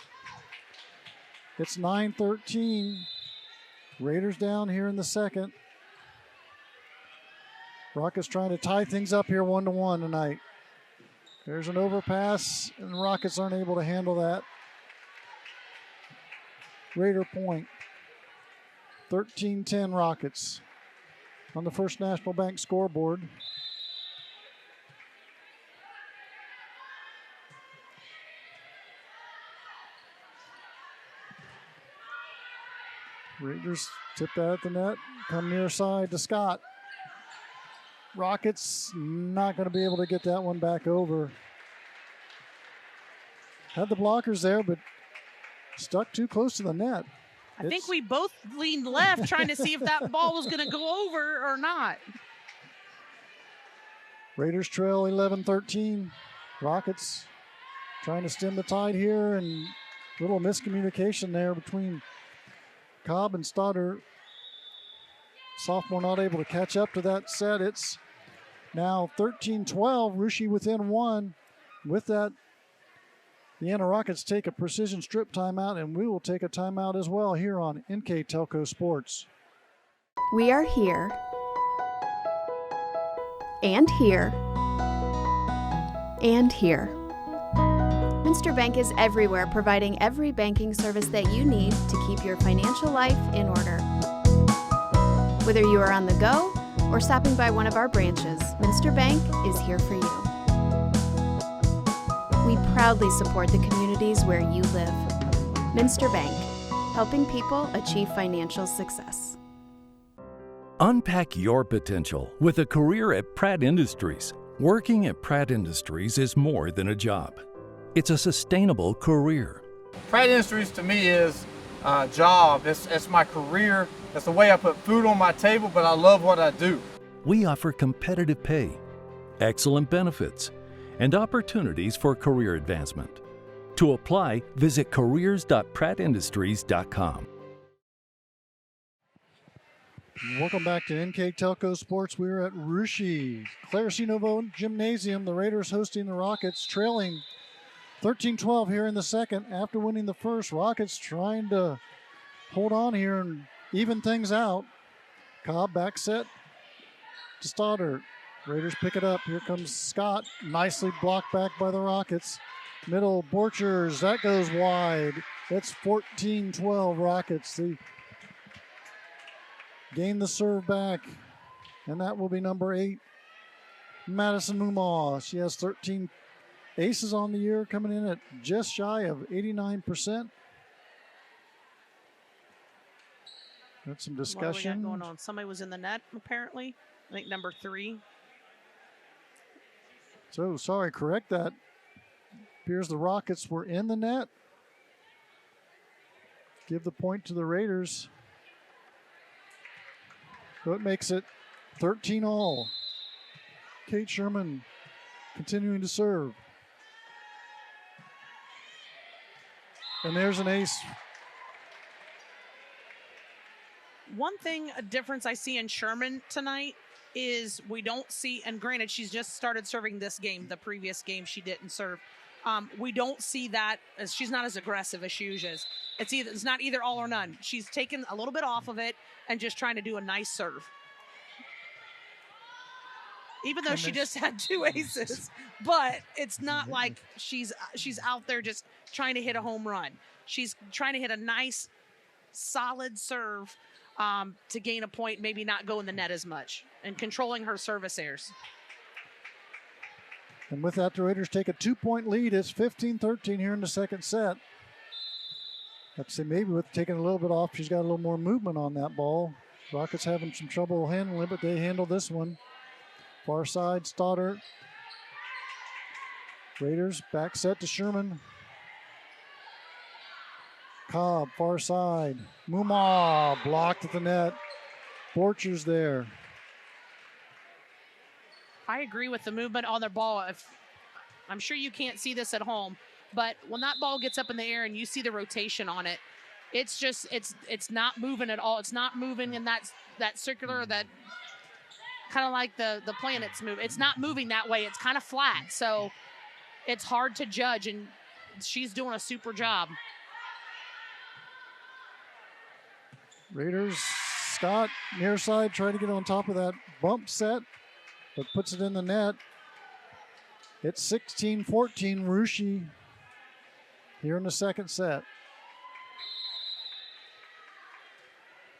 Speaker 1: It's 9-13. Raiders down here in the second. Rockets trying to tie things up here 1-1 tonight. There's an overpass, and the Rockets aren't able to handle that. Raider point. 13-10 Rockets on the First National Bank scoreboard. Raiders tip that at the net. Come near side to Scott. Rockets not going to be able to get that one back over. Had the blockers there, but stuck too close to the net.
Speaker 2: I think we both leaned left trying to see if that ball was going to go over or not.
Speaker 1: Raiders trail 11-13. Rockets trying to stem the tide here, and a little miscommunication there between Cobb and Stoddard. Sophomore not able to catch up to that set. It's now 13-12. Russia within one. With that, the Anna Rockets take a precision strip timeout, and we will take a timeout as well here on NKTelco Sports.
Speaker 16: We are here and here and here. Minster Bank is everywhere, providing every banking service that you need to keep your financial life in order. Whether you are on the go or stopping by one of our branches, Minster Bank is here for you. We proudly support the communities where you live. Minster Bank, helping people achieve financial success.
Speaker 17: Unpack your potential with a career at Pratt Industries. Working at Pratt Industries is more than a job. It's a sustainable career.
Speaker 18: Pratt Industries to me is a job. It's my career. It's the way I put food on my table, but I love what I do.
Speaker 17: We offer competitive pay, excellent benefits, and opportunities for career advancement. To apply, visit careers.prattindustries.com.
Speaker 1: Welcome back to NKTelco Sports. We're at Russia Claresinovo Gymnasium. The Raiders hosting the Rockets, trailing 13-12 here in the second. After winning the first, Rockets trying to hold on here and even things out. Cobb back set to Stoddard. Raiders pick it up. Here comes Scott. Nicely blocked back by the Rockets. Middle, Borchers. That goes wide. It's 14-12 Rockets. They gain the serve back. And that will be number 8, Madison Mumaw. She has 13 aces on the year, coming in at just shy of 89%. Got some discussion.
Speaker 2: What do we got going on? Somebody was in the net, apparently. I think number 3.
Speaker 1: So, sorry, correct that. Appears the Rockets were in the net. Give the point to the Raiders. So it makes it 13-all. Kate Sherman continuing to serve. And there's an ace.
Speaker 2: One thing, a difference I see in Sherman tonight is we don't see, and granted, she's just started serving this game. The previous game she didn't serve. We don't see that, as she's not as aggressive as she usually is. It's not either all or none. She's taken a little bit off of it and just trying to do a nice serve. Even though she just had 2 aces, but it's not like she's out there just trying to hit a home run. She's trying to hit a nice, solid serve to gain a point, maybe not go in the net as much, and controlling her service errors.
Speaker 1: And with that, the Raiders take a 2-point lead. It's 15-13 here in the second set. I'd say maybe with taking a little bit off, she's got a little more movement on that ball. Rockets having some trouble handling it, but they handle this one. Far side, Stoddard. Raiders back set to Sherman. Cobb, far side. Mumaw blocked at the net. Borchers there.
Speaker 6: I agree with the movement on their ball. I'm sure you can't see this at home, but when that ball gets up in the air and you see the rotation on it, it's just it's not moving at all. It's not moving in that circular, that kind of like the planets move. It's not moving that way. It's kind of flat, so it's hard to judge, and she's doing a super job.
Speaker 1: Raiders, Scott near side trying to get on top of that bump set, but puts it in the net. It's 16-14 Russia here in the second set.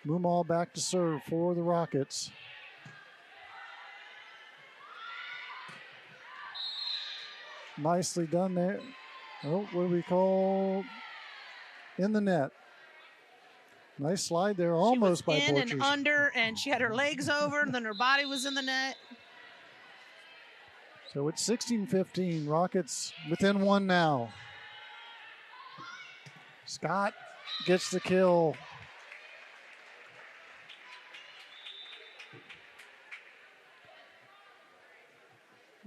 Speaker 1: Mumaw back to serve for the Rockets. Nicely done there. Oh, what do we call? In the net. Nice slide there, almost by Borchers.
Speaker 2: In and under, and she had her legs over, and then her body was in the net.
Speaker 1: So it's 16-15. Rockets within 1 now. Scott gets the kill.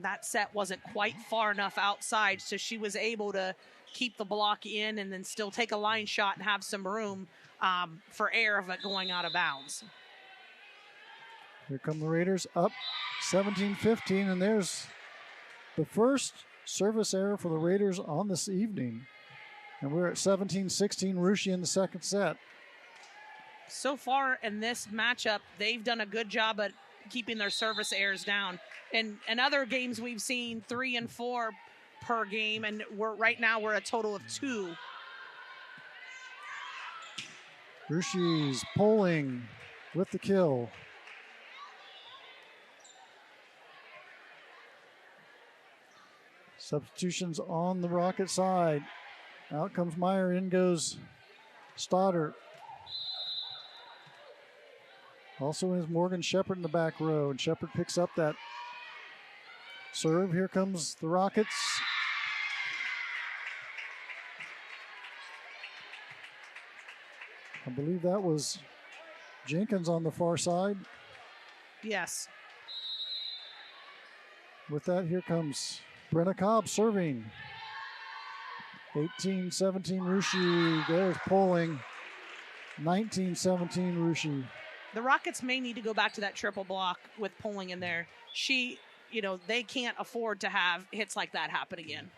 Speaker 2: that set wasn't quite far enough outside, so she was able to keep the block in and then still take a line shot and have some room for air of it going out of bounds.
Speaker 1: Here come the Raiders up 17-15, and there's the first service error for the Raiders on this evening. And we're at 17-16, Russia in the second set.
Speaker 2: So far in this matchup, they've done a good job at keeping their service errors down. In other games, we've seen 3 and 4 per game, and right now we're a total of 2.
Speaker 1: Rushi's pulling with the kill. Substitutions on the Rocket side. Out comes Meyer, in goes Stoddard. Also is Morgan Shepard in the back row, and Shepard picks up that serve. Here comes the Rockets. I believe that was Jenkins on the far side.
Speaker 2: Yes.
Speaker 1: With that, here comes Brenna Cobb serving. 18-17 Rushi. There's pulling. 19-17 Rushi.
Speaker 2: The Rockets may need to go back to that triple block with pulling in there. They can't afford to have hits like that happen again.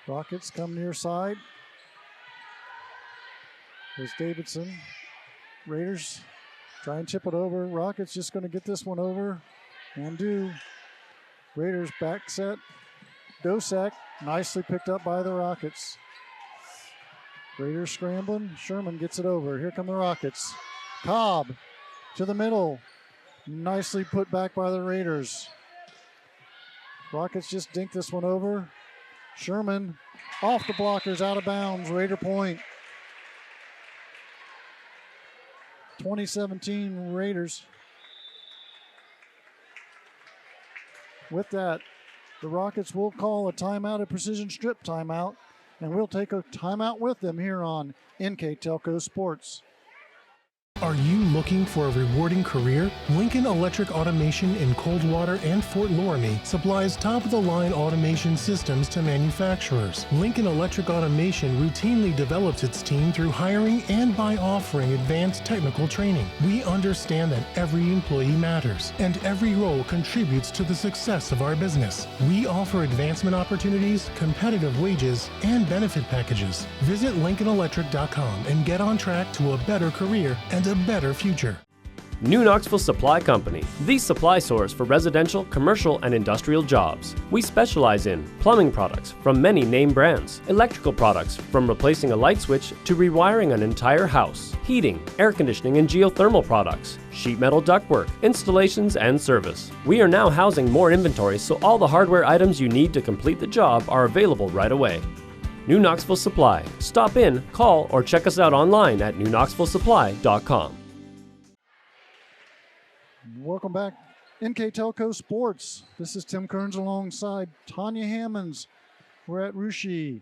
Speaker 1: Rockets come near side. There's Davidson. Raiders try and chip it over. Rockets just going to get this one over and do. Raiders back set. Dosek nicely picked up by the Rockets. Raiders scrambling. Sherman gets it over. Here come the Rockets. Cobb to the middle. Nicely put back by the Raiders. Rockets just dink this one over. Sherman off the blockers, out of bounds. Raider point. 2017 Raiders. With that, the Rockets will call a timeout, a precision strip timeout, and we'll take a timeout with them here on NKTelco Sports.
Speaker 19: Are you looking for a rewarding career? Lincoln Electric Automation in Coldwater and Fort Loramie supplies top-of-the-line automation systems to manufacturers. Lincoln Electric Automation routinely develops its team through hiring and by offering advanced technical training. We understand that every employee matters, and every role contributes to the success of our business. We offer advancement opportunities, competitive wages, and benefit packages. Visit LincolnElectric.com and get on track to a better career and a better future.
Speaker 20: New Knoxville Supply Company, the supply source for residential, commercial, and industrial jobs. We specialize in plumbing products from many name brands, electrical products from replacing a light switch to rewiring an entire house, heating, air conditioning, and geothermal products, sheet metal ductwork, installations, and service. We are now housing more inventory, so all the hardware items you need to complete the job are available right away. New Knoxville Supply. Stop in, call, or check us out online at newknoxvillesupply.com.
Speaker 1: Welcome back, NKTelco Sports. This is Tim Kearns alongside Tanya Hammonds. We're at Russia.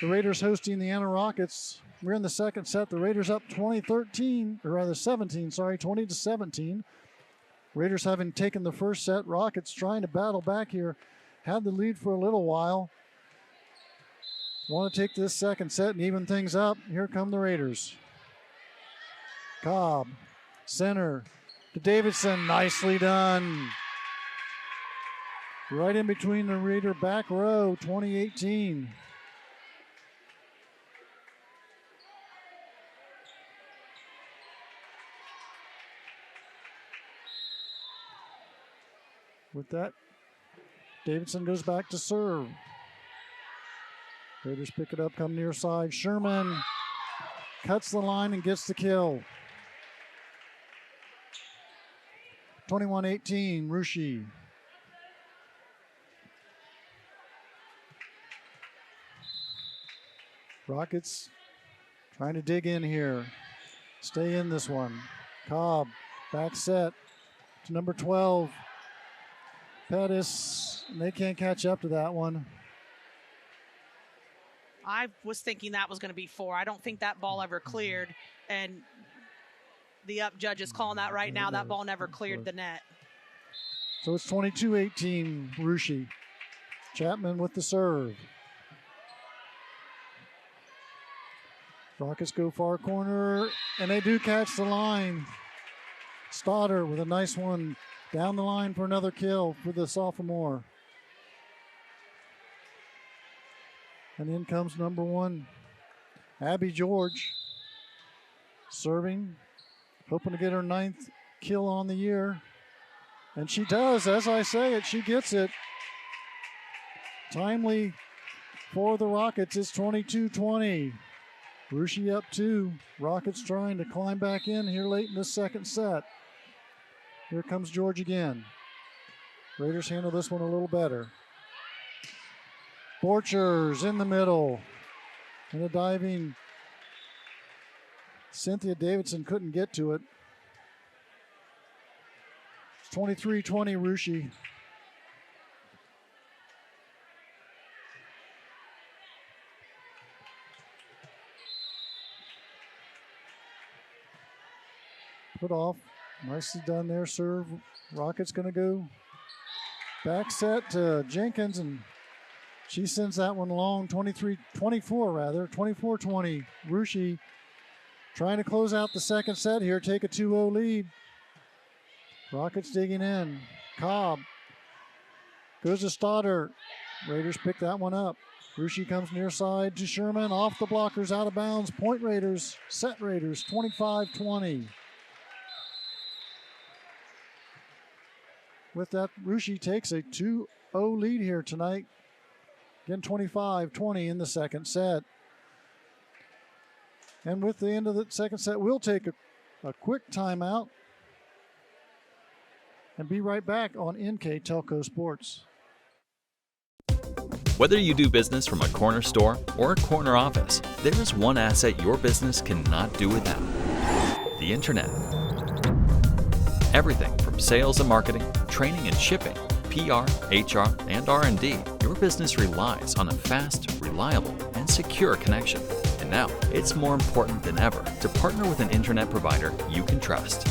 Speaker 1: The Raiders hosting the Anna Rockets. We're in the second set. The Raiders up 20-17. Raiders having taken the first set. Rockets trying to battle back here. Had the lead for a little while. Want to take this second set and even things up. Here come the Raiders. Cobb, center to Davidson. Nicely done. Right in between the Raider back row, 2018. With that, Davidson goes back to serve. Raiders pick it up, come near side. Sherman cuts the line and gets the kill. 21-18, Russia. Rockets trying to dig in here. Stay in this one. Cobb, back set to number 12. Pettis, they can't catch up to that one.
Speaker 2: I was thinking that was going to be 4. I don't think that ball ever cleared. And the up judge is calling that right now. That ball never cleared the net.
Speaker 1: So it's 22-18, Russia. Chapman with the serve. Rockets go far corner, and they do catch the line. Stoddard with a nice one down the line for another kill for the sophomore. And in comes number 1, Abby George, serving, hoping to get her 9th kill on the year. And she does, as I say it, she gets it. Timely for the Rockets. It's 22-20. Russia up 2. Rockets trying to climb back in here late in the second set. Here comes George again. Raiders handle this one a little better. Borchers in the middle. And a diving Cynthia Davidson couldn't get to it. It's 23-20 Russia. Put off. Nicely done there, serve. Rockets going to go back set to Jenkins, and she sends that one long, 24-20. Russia trying to close out the second set here, take a 2-0 lead. Rockets digging in. Cobb goes to Stoddard. Raiders pick that one up. Russia comes near side to Sherman, off the blockers, out of bounds. Point Raiders, set Raiders, 25-20. With that, Russia takes a 2-0 lead here tonight. Again, 25-20 in the second set. And with the end of the second set, we'll take a quick timeout and be right back on NKTelco Sports.
Speaker 21: Whether you do business from a corner store or a corner office, there is one asset your business cannot do without: the Internet. Everything from sales and marketing, training and shipping, PR, HR, and R&D, your business relies on a fast, reliable, and secure connection. And now, it's more important than ever to partner with an internet provider you can trust.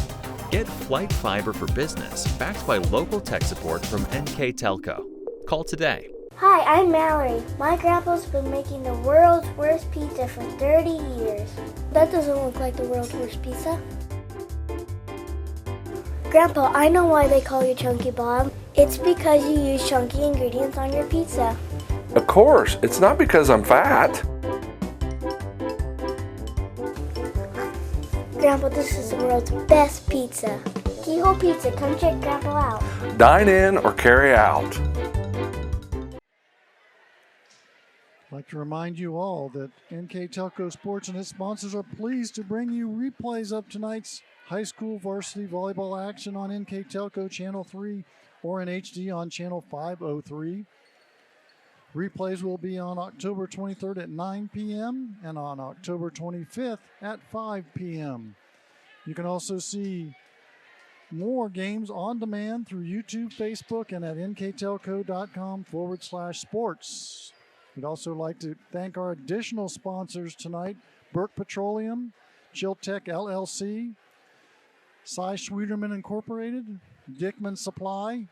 Speaker 21: Get Flight Fiber for Business, backed by local tech support from NKTelco. Call today.
Speaker 3: Hi, I'm Mallory. My grandpa's been making the world's worst pizza for 30 years. That doesn't look like the world's worst pizza. Grandpa, I know why they call you Chunky Bob. It's because you use chunky ingredients on your pizza.
Speaker 4: Of course, it's not because I'm fat.
Speaker 3: Grandpa, this is the world's best pizza. Keyhole Pizza, come check Grandpa out.
Speaker 4: Dine in or carry out.
Speaker 1: I'd like to remind you all that NKTelco Sports and its sponsors are pleased to bring you replays of tonight's high school varsity volleyball action on NKTelco Channel 3 or in HD on Channel 503. Replays will be on October 23rd at 9 p.m. and on October 25th at 5 p.m. You can also see more games on demand through YouTube, Facebook, and at nktelco.com/sports. We'd also like to thank our additional sponsors tonight: Burke Petroleum, Chiltech LLC, Cy Schwederman Incorporated, Dickman Supply,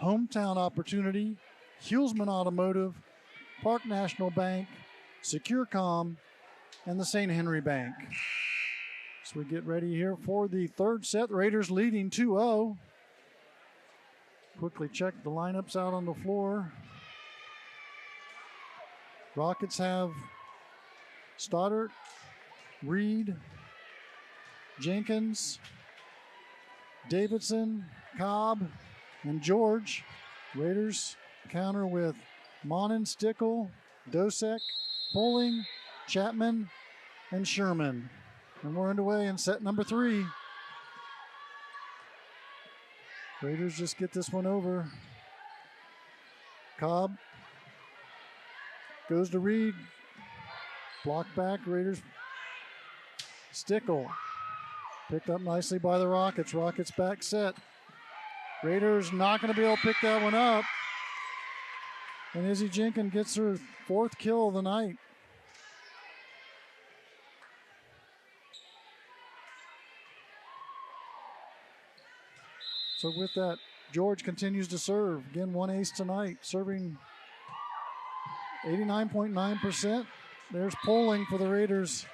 Speaker 1: Hometown Opportunity, Hulsman Automotive, Park National Bank, SecureCom, and the St. Henry Bank. So we get ready here for the third set. Raiders leading 2-0. Quickly check the lineups out on the floor. Rockets have Stoddard, Reed, Jenkins, Davidson, Cobb, and George. Raiders counter with Monin, Stickle, Dosek, Poling, Chapman, and Sherman. And we're underway in set number 3. Raiders just get this one over. Cobb goes to Reed. Block back, Raiders. Stickle. Picked up nicely by the Rockets. Rockets back set. Raiders not going to be able to pick that one up. And Izzy Jenkins gets her 4th kill of the night. So with that, George continues to serve. Again, 1 ace tonight, serving 89.9%. There's polling for the Raiders.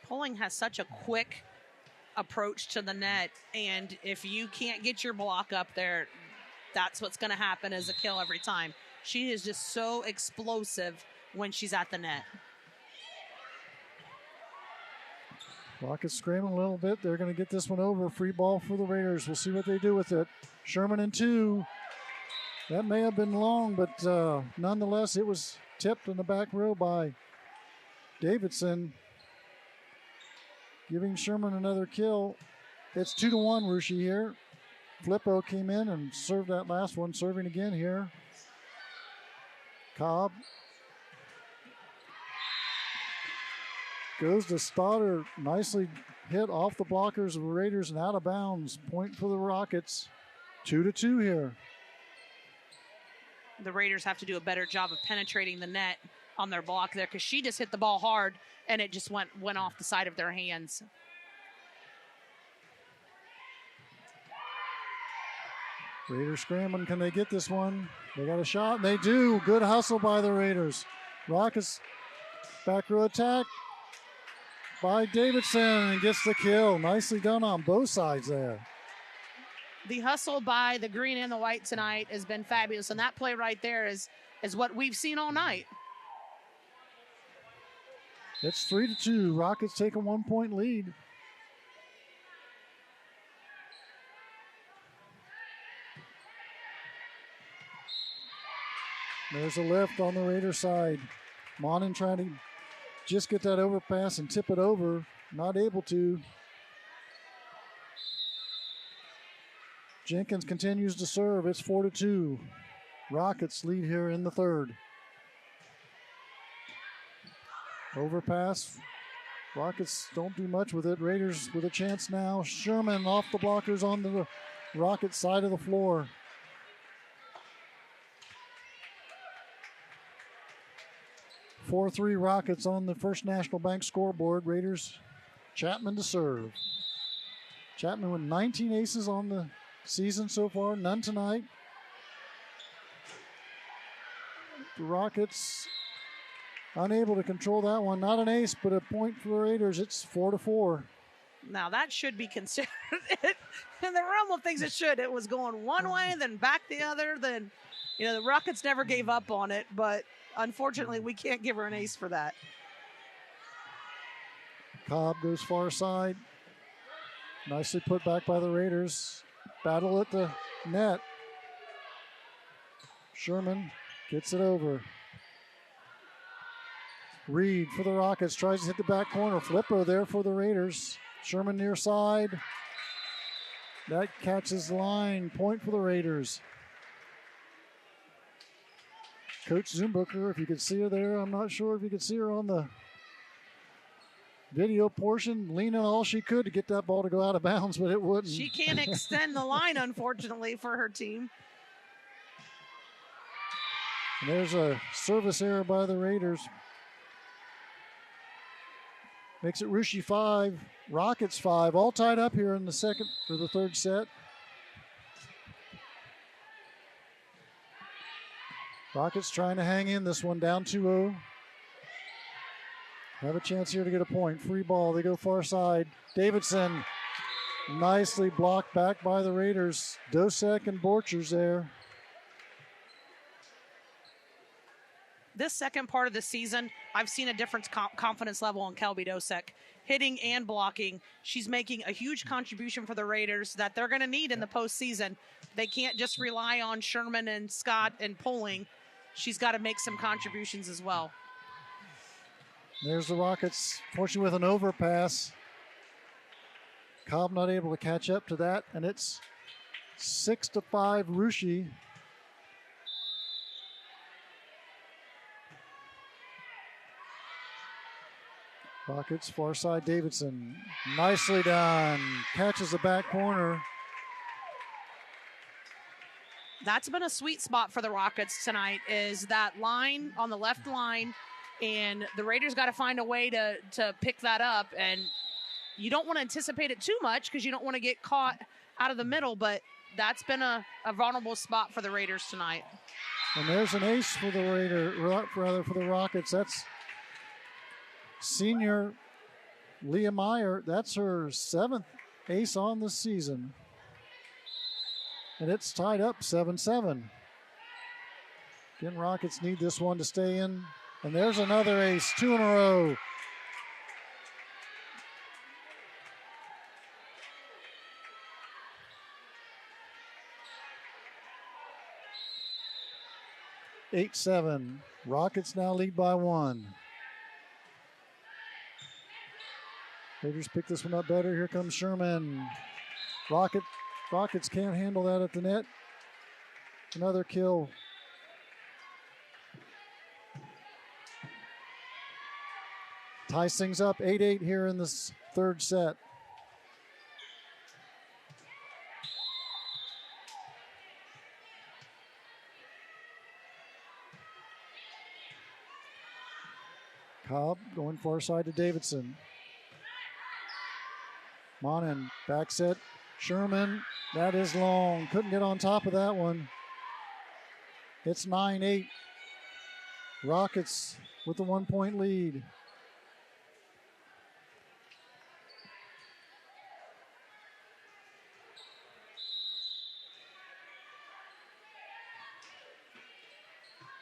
Speaker 2: Polling has such a quick approach to the net, and if you can't get your block up there, that's what's going to happen as a kill every time. She is just so explosive when she's at the net.
Speaker 1: Rockets scrambling a little bit. They're going to get this one over. Free ball for the Raiders. We'll see what they do with it. Sherman in 2. That may have been long, but nonetheless, it was tipped in the back row by Davidson, giving Sherman another kill. It's 2-1 Russia here. Flippo came in and served that last one, serving again here. Cobb goes to Stoddard. Nicely hit off the blockers of the Raiders and out of bounds. Point for the Rockets. 2-2 here.
Speaker 2: The Raiders have to do a better job of penetrating the net on their block there, because she just hit the ball hard and it just went off the side of their hands.
Speaker 1: Raiders scrambling. Can they get this one? They got a shot, and they do. Good hustle by the Raiders. Rockets back row attack by Davidson, and gets the kill. Nicely done on both sides there.
Speaker 2: The hustle by the green and the white tonight has been fabulous, and that play right there is what we've seen all night.
Speaker 1: It's 3-2. Rockets take a 1-point lead. There's a lift on the Raider side. Monin trying to just get that overpass and tip it over. Not able to. Jenkins continues to serve. It's 4-2. Rockets lead here in the third. Overpass. Rockets don't do much with it. Raiders with a chance now. Sherman off the blockers on the Rockets side of the floor. (4-3) Rockets on the First National Bank scoreboard. Raiders, Chapman to serve. Chapman with 19 aces on the season so far, none tonight. The Rockets unable to control that one. Not an ace, but a point for the Raiders. It's 4-4.
Speaker 2: Now that should be considered in the realm of things. It should. It was going one way, then back the other. Then, the Rockets never gave up on it, but unfortunately, we can't give her an ace for that.
Speaker 1: Cobb goes far side. Nicely put back by the Raiders. Battle at the net. Sherman gets it over. Reed for the Rockets. Tries to hit the back corner. Flippo there for the Raiders. Sherman near side. That catches the line. Point for the Raiders. Coach Zumbucker, if you could see her there, I'm not sure if you could see her on the video portion, leaning all she could to get that ball to go out of bounds, but it wouldn't.
Speaker 2: She can't extend the line, unfortunately, for her team.
Speaker 1: And there's a service error by the Raiders. Makes it Russia 5, Rockets 5, all tied up here in the second or the third set. Rockets trying to hang in this one, down 2-0. Have a chance here to get a point. Free ball, they go far side. Davidson nicely blocked back by the Raiders. Dosek and Borchers there.
Speaker 2: This second part of the season, I've seen a different confidence level on Kelby Dosek. Hitting and blocking. She's making a huge contribution for the Raiders that they're going to need in the postseason. They can't just rely on Sherman and Scott and Poling. She's got to make some contributions as well.
Speaker 1: There's the Rockets, fortunately with an overpass. Cobb not able to catch up to that, and it's 6-5 Russia. Rockets, far side Davidson. Nicely done. Catches the back corner.
Speaker 2: That's been a sweet spot for the Rockets tonight, is that line on the left line and the Raiders got to find a way to pick that up. And you don't want to anticipate it too much because you don't want to get caught out of the middle, but that's been a vulnerable spot for the Raiders tonight.
Speaker 1: And there's an ace for the Rockets. That's senior Leah Meyer. That's her 7th ace on the season. And it's tied up 7-7. Again, Rockets need this one to stay in. And there's another ace, 2 in a row. Eight, 7. Rockets now lead by 1. Raiders pick this one up better. Here comes Sherman. Rockets can't handle that at the net. Another kill. Ties things up 8-8 here in this third set. Cobb going far side to Davidson. Monin, back set. Sherman, that is long. Couldn't get on top of that one. It's 9-8. Rockets with the 1-point lead.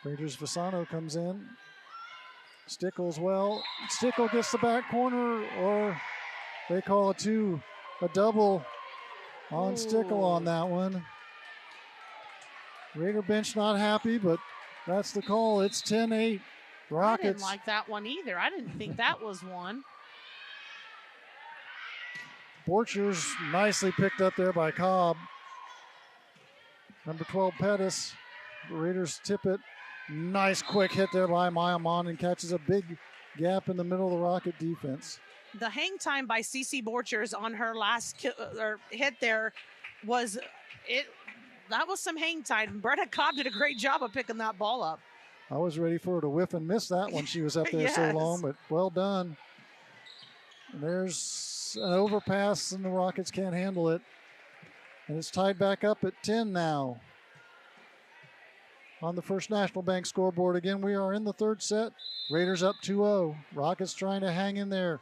Speaker 1: Raiders Fasano comes in. Stickles well. Stickle gets the back corner, or they call a double on Stickle on that one. Raider bench not happy, but that's the call. It's 10-8. Rockets.
Speaker 2: I didn't like that one either. I didn't think that was one.
Speaker 1: Borchers nicely picked up there by Cobb. Number 12, Pettis. The Raiders tip it. Nice quick hit there by Maya Mon and catches a big gap in the middle of the Rocket defense.
Speaker 2: The hang time by Cece Borchers on her last hit there was it. That was some hang time. Brenna Cobb did a great job of picking that ball up.
Speaker 1: I was ready for her to whiff and miss that one. She was up there
Speaker 2: Yes.
Speaker 1: so long, but well done. And there's an overpass, and the Rockets can't handle it. And it's tied back up at 10 now. On the First National Bank scoreboard again, we are in the third set. Raiders up 2-0. Rockets trying to hang in there.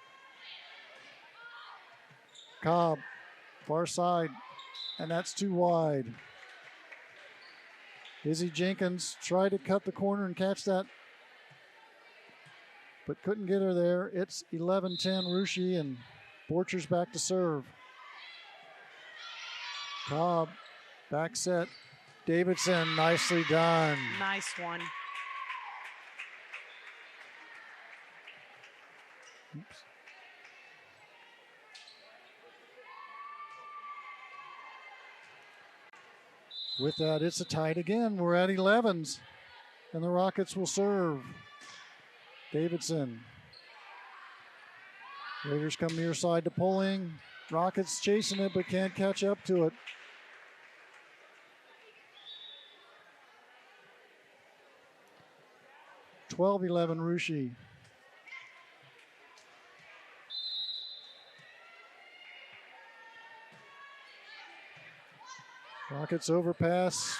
Speaker 1: Cobb, far side, and that's too wide. Izzy Jenkins tried to cut the corner and catch that, but couldn't get her there. It's 11-10 Rushi, and Borchers back to serve. Cobb, back set. Davidson, nicely done.
Speaker 2: Nice one.
Speaker 1: Oops. With that, it's a tied again. We're at 11s, and the Rockets will serve. Davidson. Raiders come near side to pulling. Rockets chasing it, but can't catch up to it. (12-11) Rushi. Rockets overpass.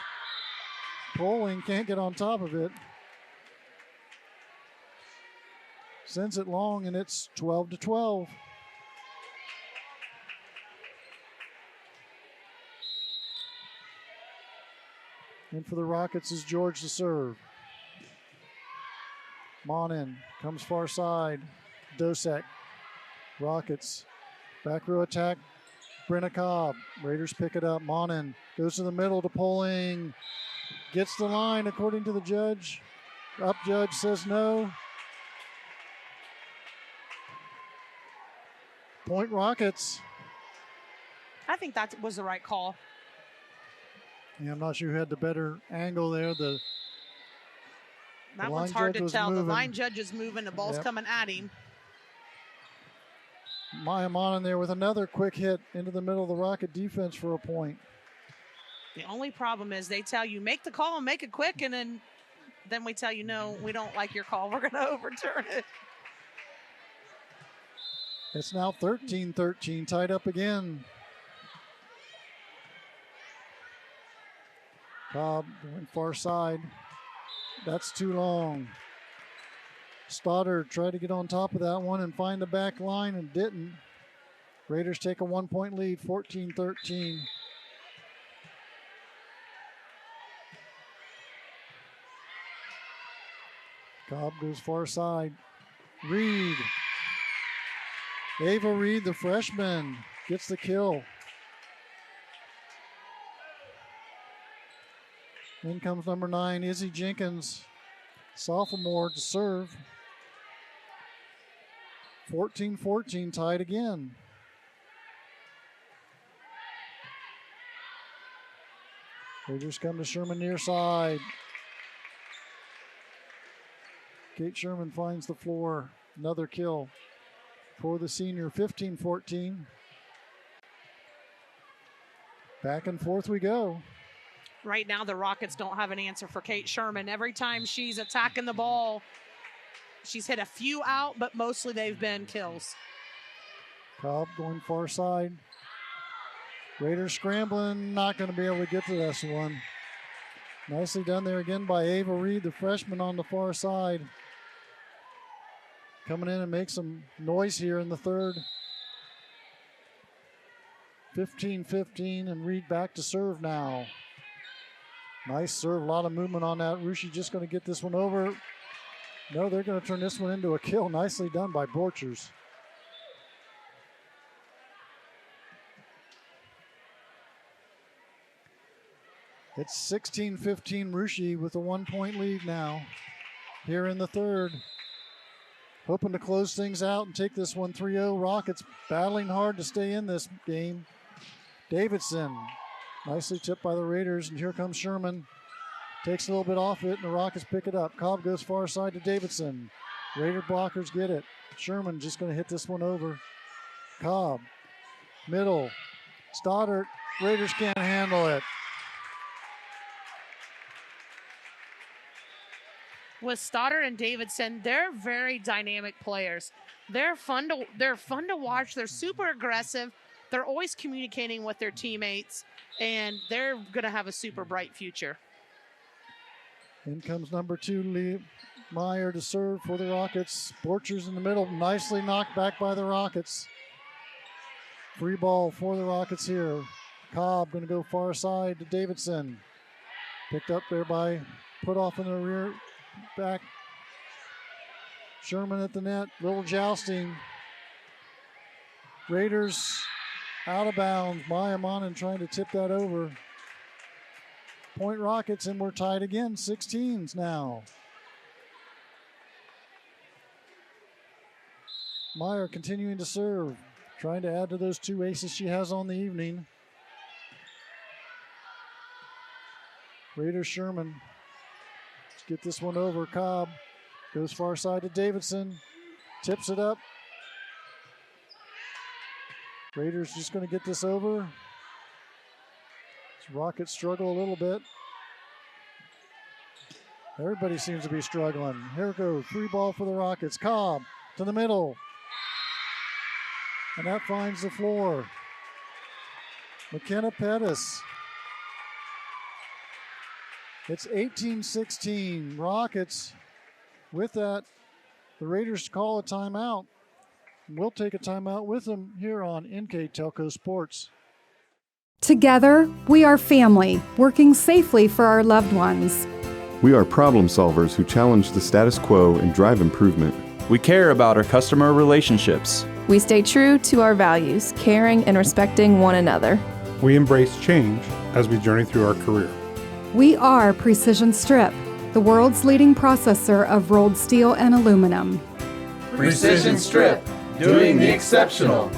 Speaker 1: Pulling, can't get on top of it. Sends it long, and it's 12-12. And for the Rockets is George to serve. Monin comes far side. Dosek. Rockets. Back row attack. Brenna Cobb. Raiders pick it up. Monin goes to the middle to Pulling. Gets the line according to the judge. Up judge says no. Point Rockets.
Speaker 2: I think that was the right call.
Speaker 1: Yeah, I'm not sure who had the better angle there.
Speaker 2: That one's hard to tell. The line judge is moving. The ball's coming at him.
Speaker 1: Maya Monin there with another quick hit into the middle of the Rocket defense for a point.
Speaker 2: The only problem is they tell you, make the call and make it quick, and then then we tell you, no, we don't like your call. We're going to overturn it.
Speaker 1: It's now 13-13, tied up again. Cobb went far side. That's too long. Stoddard tried to get on top of that one and find the back line and didn't. Raiders take a 1-point lead, 14-13. Cobb goes far side. Reed. Ava Reed, the freshman, gets the kill. In comes number 9, Izzy Jenkins, sophomore, to serve. 14-14, tied again. Raiders come to Sherman near side. Kate Sherman finds the floor. Another kill for the senior, 15-14. Back and forth we go.
Speaker 2: Right now, the Rockets don't have an answer for Kate Sherman. Every time she's attacking the ball, she's hit a few out, but mostly they've been kills.
Speaker 1: Cobb going far side. Raiders scrambling, not going to be able to get to this one. Nicely done there again by Ava Reed, the freshman on the far side. Coming in and make some noise here in the third. 15-15, and Reed back to serve now. Nice serve, a lot of movement on that. Rushi just going to get this one over. No, they're going to turn this one into a kill. Nicely done by Borchers. It's 16-15, Rushi with a 1-point lead now here in the third. Hoping to close things out and take this one 3-0. Rockets battling hard to stay in this game. Davidson, nicely tipped by the Raiders, and here comes Sherman. Takes a little bit off it, and the Rockets pick it up. Cobb goes far side to Davidson. Raider blockers get it. Sherman just going to hit this one over. Cobb, middle, Stoddard. Raiders can't handle it.
Speaker 6: With Stoddard and Davidson, they're very dynamic players. They're fun to watch. They're super aggressive. They're always communicating with their teammates, and they're going to have a super bright future.
Speaker 1: In comes number 2, Lee Meyer, to serve for the Rockets. Borchers in the middle, nicely knocked back by the Rockets. Free ball for the Rockets here. Cobb going to go far side to Davidson. Picked up there by Putoff in the rear. Back. Sherman at the net. Little jousting. Raiders out of bounds. Maya Monin trying to tip that over. Point Rockets, and we're tied again. 16s now. Meyer continuing to serve. Trying to add to those 2 aces she has on the evening. Raiders Sherman. Get this one over. Cobb goes far side to Davidson. Tips it up. Raiders just going to get this over. Rockets struggle a little bit. Everybody seems to be struggling. Here we go. Free ball for the Rockets. Cobb to the middle. And that finds the floor. McKenna Pettis. It's 18-16. Rockets. With that, the Raiders call a timeout. We'll take a timeout with them here on NKTelco Sports.
Speaker 7: Together, we are family, working safely for our loved ones.
Speaker 8: We are problem solvers who challenge the status quo and drive improvement.
Speaker 9: We care about our customer relationships.
Speaker 10: We stay true to our values, caring and respecting one another.
Speaker 11: We embrace change as we journey through our career.
Speaker 7: We are Precision Strip, the world's leading processor of rolled steel and aluminum.
Speaker 9: Precision Strip, doing the exceptional.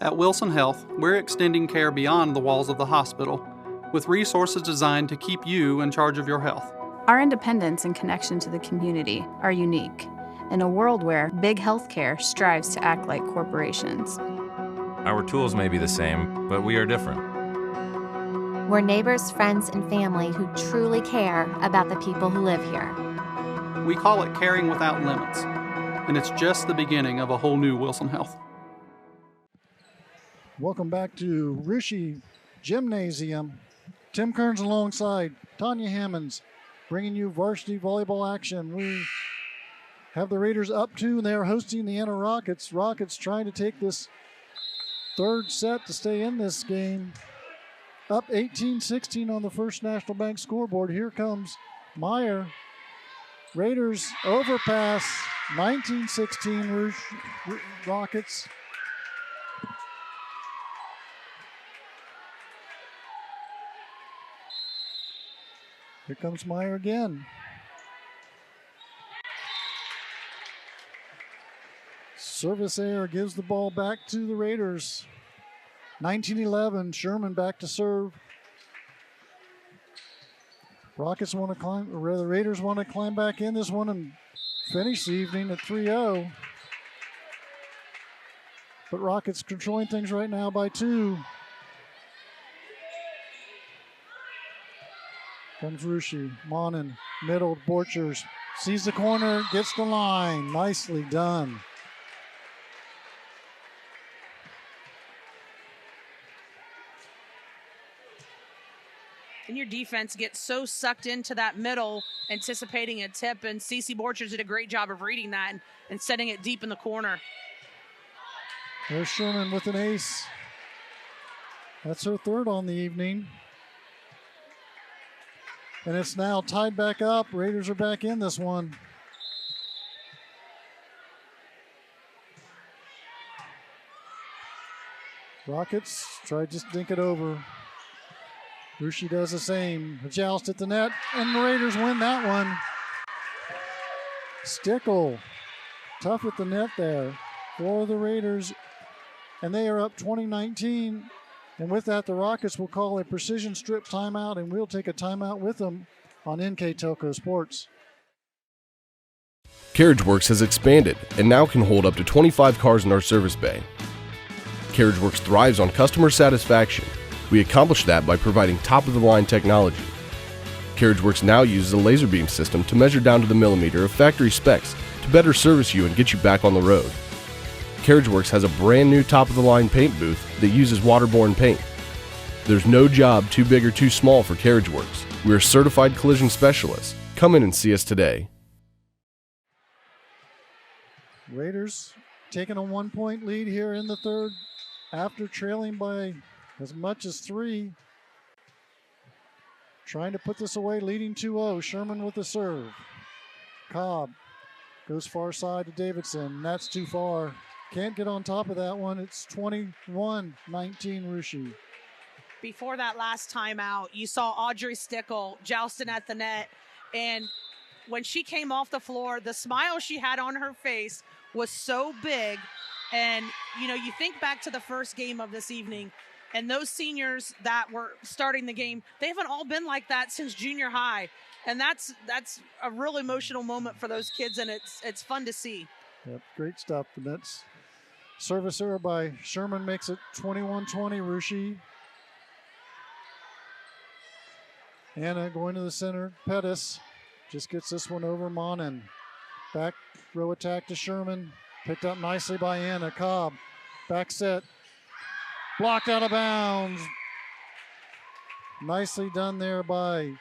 Speaker 12: At Wilson Health, we're extending care beyond the walls of the hospital with resources designed to keep you in charge of your health.
Speaker 10: Our independence and connection to the community are unique in a world where big healthcare strives to act like corporations.
Speaker 13: Our tools may be the same, but we are different.
Speaker 14: We're neighbors, friends, and family who truly care about the people who live here.
Speaker 12: We call it caring without limits, and it's just the beginning of a whole new Wilson Health.
Speaker 1: Welcome back to Russia Gymnasium. Tim Kearns alongside Tanya Hammonds, bringing you varsity volleyball action. We have the Raiders up 2, and they are hosting the Anna Rockets. Rockets trying to take this third set to stay in this game. Up 18-16 on the First National Bank scoreboard. Here comes Meyer. Raiders overpass, 19-16 Rockets. Here comes Meyer again. Service error gives the ball back to the Raiders. 19-11, Sherman back to serve. Rockets want to climb, or rather Raiders want to climb back in this one and finish the evening at 3-0. But Rockets controlling things right now by 2. Comes Russia, Monin, middle, Borchers, sees the corner, gets the line. Nicely done.
Speaker 2: And your defense gets so sucked into that middle, anticipating a tip, and Cece Borchers did a great job of reading that and setting it deep in the corner.
Speaker 1: There's Sherman with an ace. That's her third on the evening. And it's now tied back up. Raiders are back in this one. Rockets try to just dink it over. Russia does the same. A joust at the net, and the Raiders win that one. Stickle, tough at the net there for the Raiders, and they are up 20-19. And with that, the Rockets will call a precision strip timeout, and we'll take a timeout with them on NKTelco Sports.
Speaker 15: CarriageWorks has expanded and now can hold up to 25 cars in our service bay. CarriageWorks thrives on customer satisfaction. We accomplish that by providing top-of-the-line technology. CarriageWorks now uses a laser beam system to measure down to the millimeter of factory specs to better service you and get you back on the road. CarriageWorks has a brand new top-of-the-line paint booth that uses waterborne paint. There's no job too big or too small for CarriageWorks. We're certified collision specialists. Come in and see us today.
Speaker 1: Raiders taking a 1-point lead here in the third after trailing by as much as 3. Trying to put this away, leading 2-0. Sherman with the serve. Cobb goes far side to Davidson. That's too far. Can't get on top of that one. It's 21-19 Russia.
Speaker 2: Before that last timeout, you saw Audrey Stickle jousting at the net, and when she came off the floor, the smile she had on her face was so big. And, you know, you think back to the first game of this evening, and those seniors that were starting the game, they haven't all been like that since junior high. And that's a real emotional moment for those kids, and it's fun to see.
Speaker 1: Yep, great stuff. And that's service error by Sherman, makes it 21-20 Russia. Anna going to the center. Pettis just gets this one over Monin. Back row attack to Sherman. Picked up nicely by Anna. Cobb. Back set. Blocked out of bounds. Nicely done there by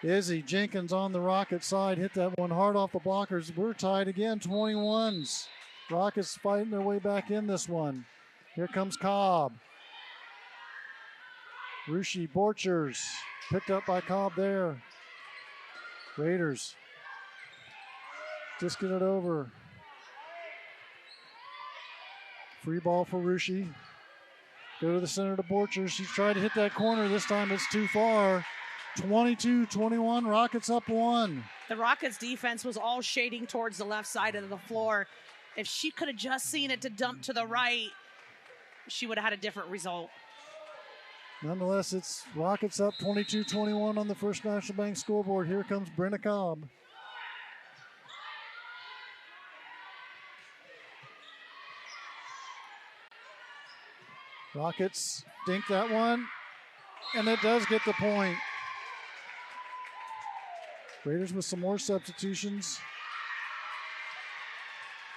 Speaker 1: Izzy Jenkins on the Rocket side. Hit that one hard off the blockers. We're tied again, 21s. Rockets fighting their way back in this one. Here comes Cobb. Russia Borchers. Picked up by Cobb there. Raiders just get it over. Free ball for Russia. Go to the center to Borchers. She's tried to hit that corner. This time it's too far. 22-21, Rockets up 1.
Speaker 2: The Rockets defense was all shading towards the left side of the floor. If she could have just seen it to dump to the right, she would have had a different result.
Speaker 1: Nonetheless, it's Rockets up 22-21 on the First National Bank scoreboard. Here comes Brenna Cobb. Rockets dink that one. and it does get the point. Raiders with some more substitutions.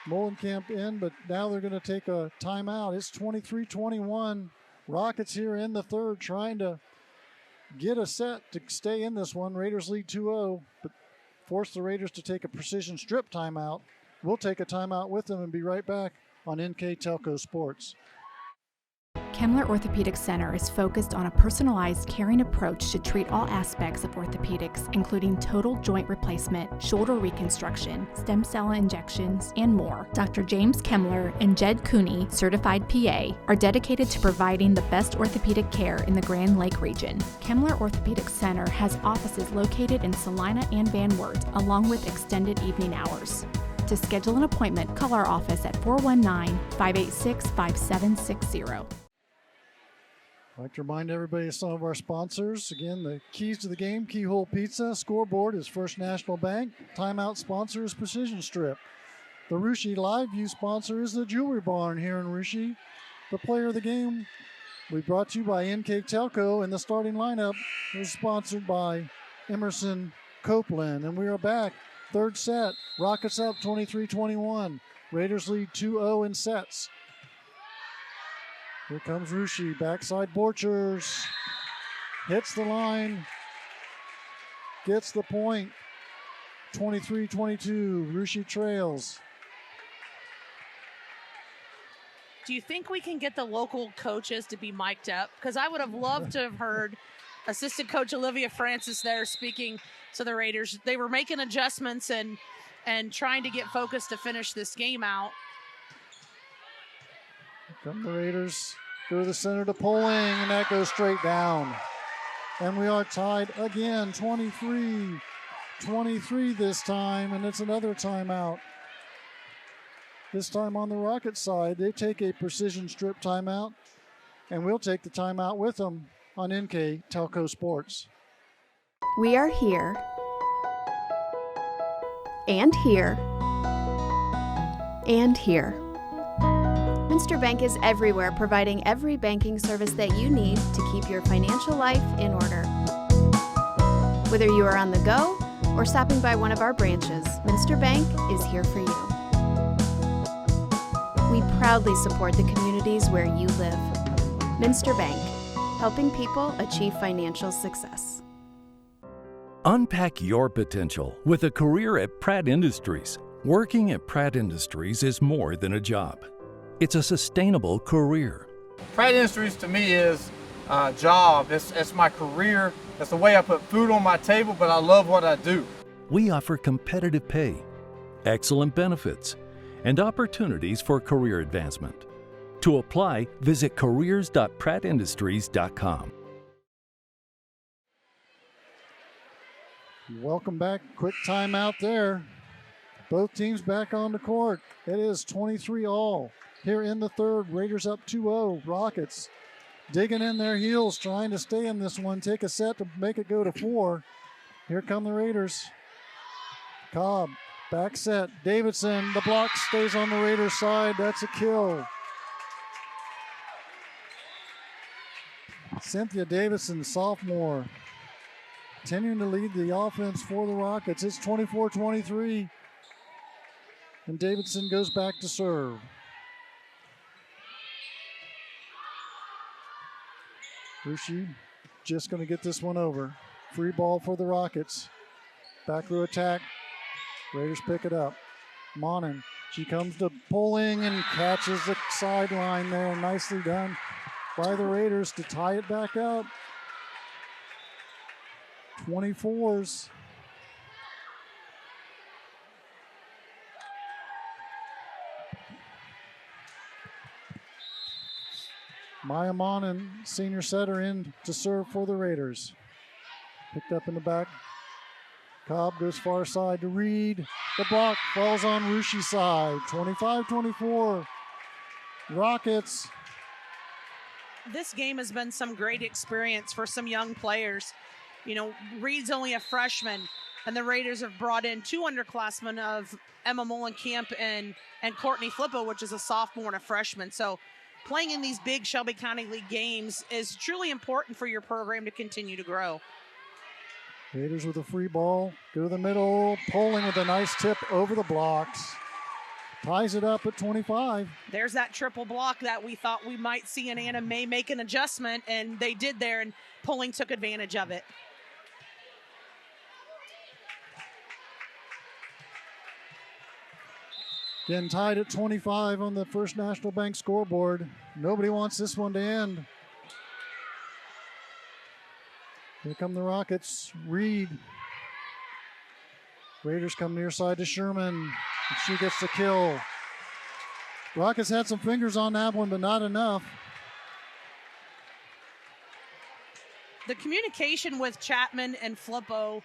Speaker 1: Molenkamp in, but now they're going to take a timeout. It's 23-21. Rockets here in the third trying to get a set to stay in this one. Raiders lead 2-0, but force the Raiders to take a precision strip timeout. We'll take a timeout with them and be right back on NKTelco Sports.
Speaker 16: Kemmler Orthopedic Center is focused on a personalized, caring approach to treat all aspects of orthopedics, including total joint replacement, shoulder reconstruction, stem cell injections, and more. Dr. James Kemmler and Jed Cooney, certified PA, are dedicated to providing the best orthopedic care in the Grand Lake region. Kemmler Orthopedic Center has offices located in Salina and Van Wert, along with extended evening hours. To schedule an appointment, call our office at 419-586-5760.
Speaker 1: I'd like to remind everybody of some of our sponsors. Again, the keys to the game, Keyhole Pizza. Scoreboard is First National Bank. Timeout sponsor is Precision Strip. The Russia Live View sponsor is the Jewelry Barn here in Russia. The player of the game we brought to you by NKTelco, and the starting lineup was sponsored by Emerson Copeland. And we are back. Third set. Rockets up 23-21. Raiders lead 2-0 in sets. Here comes Russia, backside Borchers, hits the line, gets the point, 23-22, Russia trails.
Speaker 6: Do you think we can get the local coaches to be mic'd up? Because I would have loved to have heard assistant coach Olivia Francis there speaking to the Raiders. They were making adjustments and trying to get focused to finish this game out.
Speaker 1: Come the Raiders, go to the center to Poling, and that goes straight down. And we are tied again, 23-23 this time, and it's another timeout. This time on the Rocket side, they take a precision strip timeout, and we'll take the timeout with them on NKTelco Sports.
Speaker 5: We are here, and here, and here. Minster Bank is everywhere, providing every banking service that you need to keep your financial life in order. Whether you are on the go or stopping by one of our branches, Minster Bank is here for you. We proudly support the communities where you live. Minster Bank, helping people achieve financial success.
Speaker 17: Unpack your potential with a career at Pratt Industries. Working at Pratt Industries is more than a job. It's a sustainable career.
Speaker 18: Pratt Industries to me is a job. It's my career. It's the way I put food on my table, but I love what I do.
Speaker 17: We offer competitive pay, excellent benefits, and opportunities for career advancement. To apply, visit careers.prattindustries.com.
Speaker 1: Welcome back. Quick timeout there. Both teams back on the court. It is 23-all. Here in the third, Raiders up 2-0. Rockets digging in their heels, trying to stay in this one, take a set to make it go to 4. Here come the Raiders. Cobb, back set. Davidson, the block stays on the Raiders side. That's a kill. Cynthia Davidson, sophomore, continuing to lead the offense for the Rockets. It's 24-23. And Davidson goes back to serve. Russia just going to get this one over. Free ball for the Rockets. Back row attack. Raiders pick it up. Monin, she comes to Poling and catches the sideline there. Nicely done by the Raiders to tie it back up. 24s. Maya Monin, senior setter, in to serve for the Raiders. Picked up in the back. Cobb goes far side to Reed. The block falls on Russia's side. 25-24. Rockets.
Speaker 2: This game has been some great experience for some young players. You know, Reed's only a freshman, and the Raiders have brought in 2 underclassmen of Emma Molenkamp and Courtney Flippo, which is a sophomore and a freshman. So playing in these big Shelby County League games is truly important for your program to continue to grow.
Speaker 1: Raiders with a free ball, go to the middle, Poling with a nice tip over the blocks. Ties it up at 25.
Speaker 2: There's that triple block that we thought we might see in Anna May make an adjustment, and they did there, and Poling took advantage of it.
Speaker 1: Again, tied at 25 on the First National Bank scoreboard. Nobody wants this one to end. Here come the Rockets. Reed. Raiders come near side to Sherman. And she gets the kill. Rockets had some fingers on that one, but not enough.
Speaker 2: The communication with Chapman and Flippo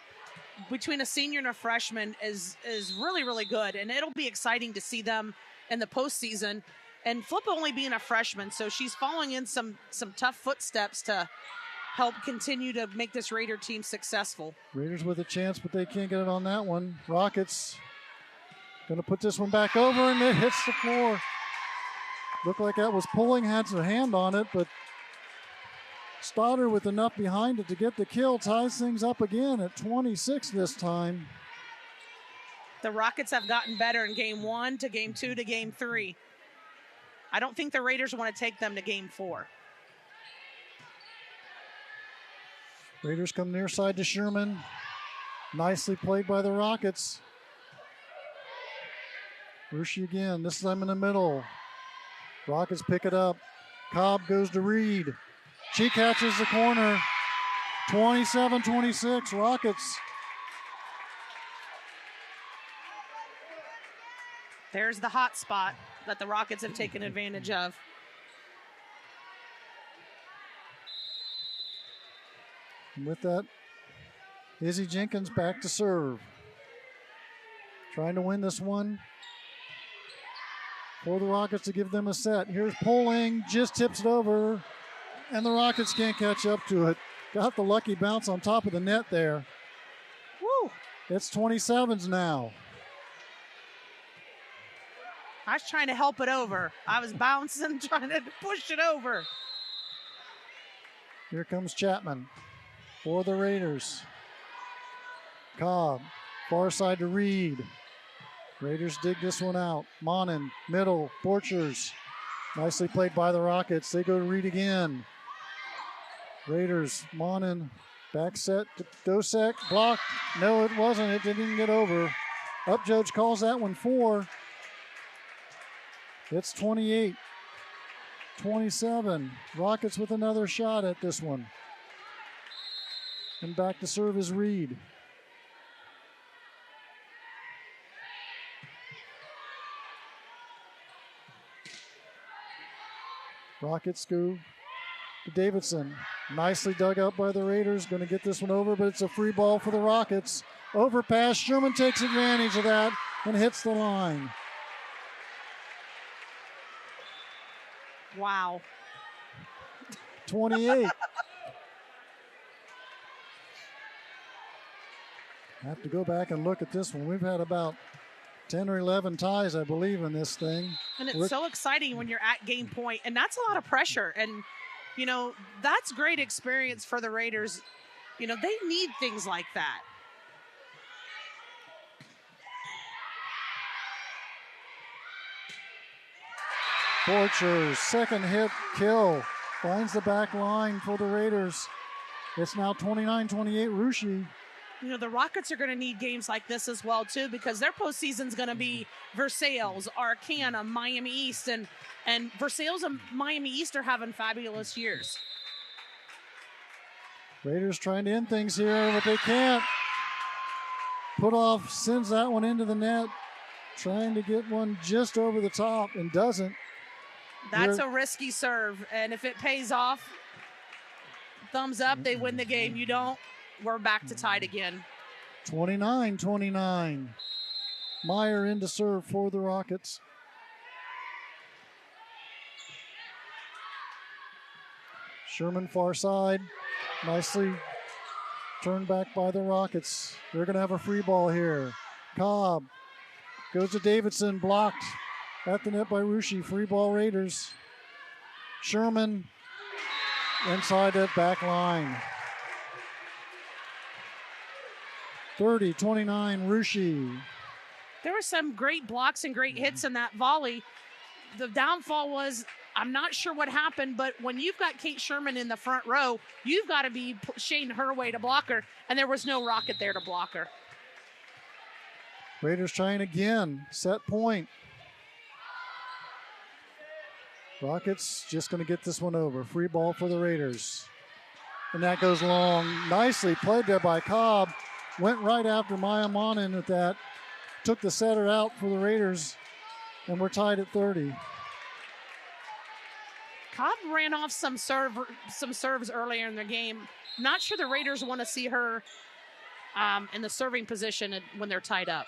Speaker 2: between a senior and a freshman is really, really good. And it'll be exciting to see them in the postseason. And Flippo only being a freshman, so she's following in some tough footsteps to help continue to make this Raider team successful.
Speaker 1: Raiders with a chance, but they can't get it on that one. Rockets going to put this one back over, and it hits the floor. Looked like that was Poling, had her hand on it, but Stoddard with enough behind it to get the kill, ties things up again at 26 this time.
Speaker 2: The Rockets have gotten better in game 1 to game 2 to game 3. I don't think the Raiders want to take them to game 4.
Speaker 1: Raiders come near side to Sherman. Nicely played by the Rockets. Rushi again, this time in the middle. Rockets pick it up. Cobb goes to Reed. She catches the corner. 27-26, Rockets.
Speaker 2: There's the hot spot that the Rockets have taken advantage of.
Speaker 1: And with that, Izzy Jenkins back to serve. Trying to win this one for the Rockets to give them a set. Here's Poling, just tips it over, and the Rockets can't catch up to it. Got the lucky bounce on top of the net there.
Speaker 2: Woo!
Speaker 1: It's 27s now.
Speaker 2: I was trying to help it over. I was bouncing, trying to push it over.
Speaker 1: Here comes Chapman for the Raiders. Cobb, far side to Reed. Raiders dig this one out. Monin, middle, Borchers. Nicely played by the Rockets. They go to Reed again. Raiders, Monin, back set to Dosek, blocked. No, it wasn't. It didn't even get over. Up judge calls that one 4. It's 28-27. Rockets with another shot at this one. And back to serve is Reed. Rockets go to Davidson. Nicely dug up by the Raiders. Going to get this one over, but it's a free ball for the Rockets. Overpass. Sherman takes advantage of that and hits the line.
Speaker 2: Wow.
Speaker 1: 28. Have to go back and look at this one. We've had about 10 or 11 ties, I believe, in this thing.
Speaker 2: And it's so exciting when you're at game point, and that's a lot of pressure. And, you know, that's great experience for the Raiders. You know, they need things like that.
Speaker 1: Borchers, second hit, kill. Finds the back line for the Raiders. It's now 29-28, Rushi.
Speaker 2: You know, the Rockets are going to need games like this as well, too, because their postseason's going to be Versailles, Arcana, Miami East, and Versailles and Miami East are having fabulous years.
Speaker 1: Raiders trying to end things here, but they can't. Putoff sends that one into the net, trying to get one just over the top, and doesn't.
Speaker 2: That's a risky serve, and if it pays off, thumbs up, they win the game. You don't, we're back to tied again.
Speaker 1: 29-29. Meyer in to serve for the Rockets. Sherman far side. Nicely turned back by the Rockets. They're going to have a free ball here. Cobb goes to Davidson, blocked at the net by Rushi. Free ball Raiders. Sherman inside that back line. 30-29, Russia.
Speaker 6: There were some great blocks and great hits in that volley. The downfall was, I'm not sure what happened, but when you've got Kate Sherman in the front row, you've got to be pushing her way to block her, and there was no Rocket there to block her.
Speaker 1: Raiders trying again, set point. Rockets just going to get this one over. Free ball for the Raiders. And that goes long. Nicely played there by Cobb. Went right after Maya Monin with that. Took the setter out for the Raiders, and we're tied at 30.
Speaker 6: Cobb ran off some serves earlier in the game. Not sure the Raiders want to see her in the serving position when they're tied up.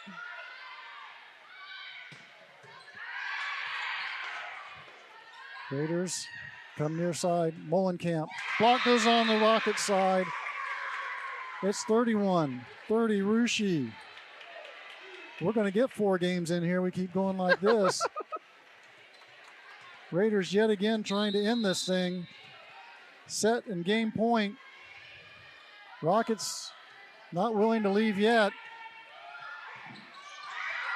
Speaker 1: Raiders come near side. Mullenkamp. Block goes on the Rocket side. It's 31-30 Russia. We're going to get 4 games in here. We keep going like this. Raiders yet again trying to end this thing. Set and game point. Rockets not willing to leave yet.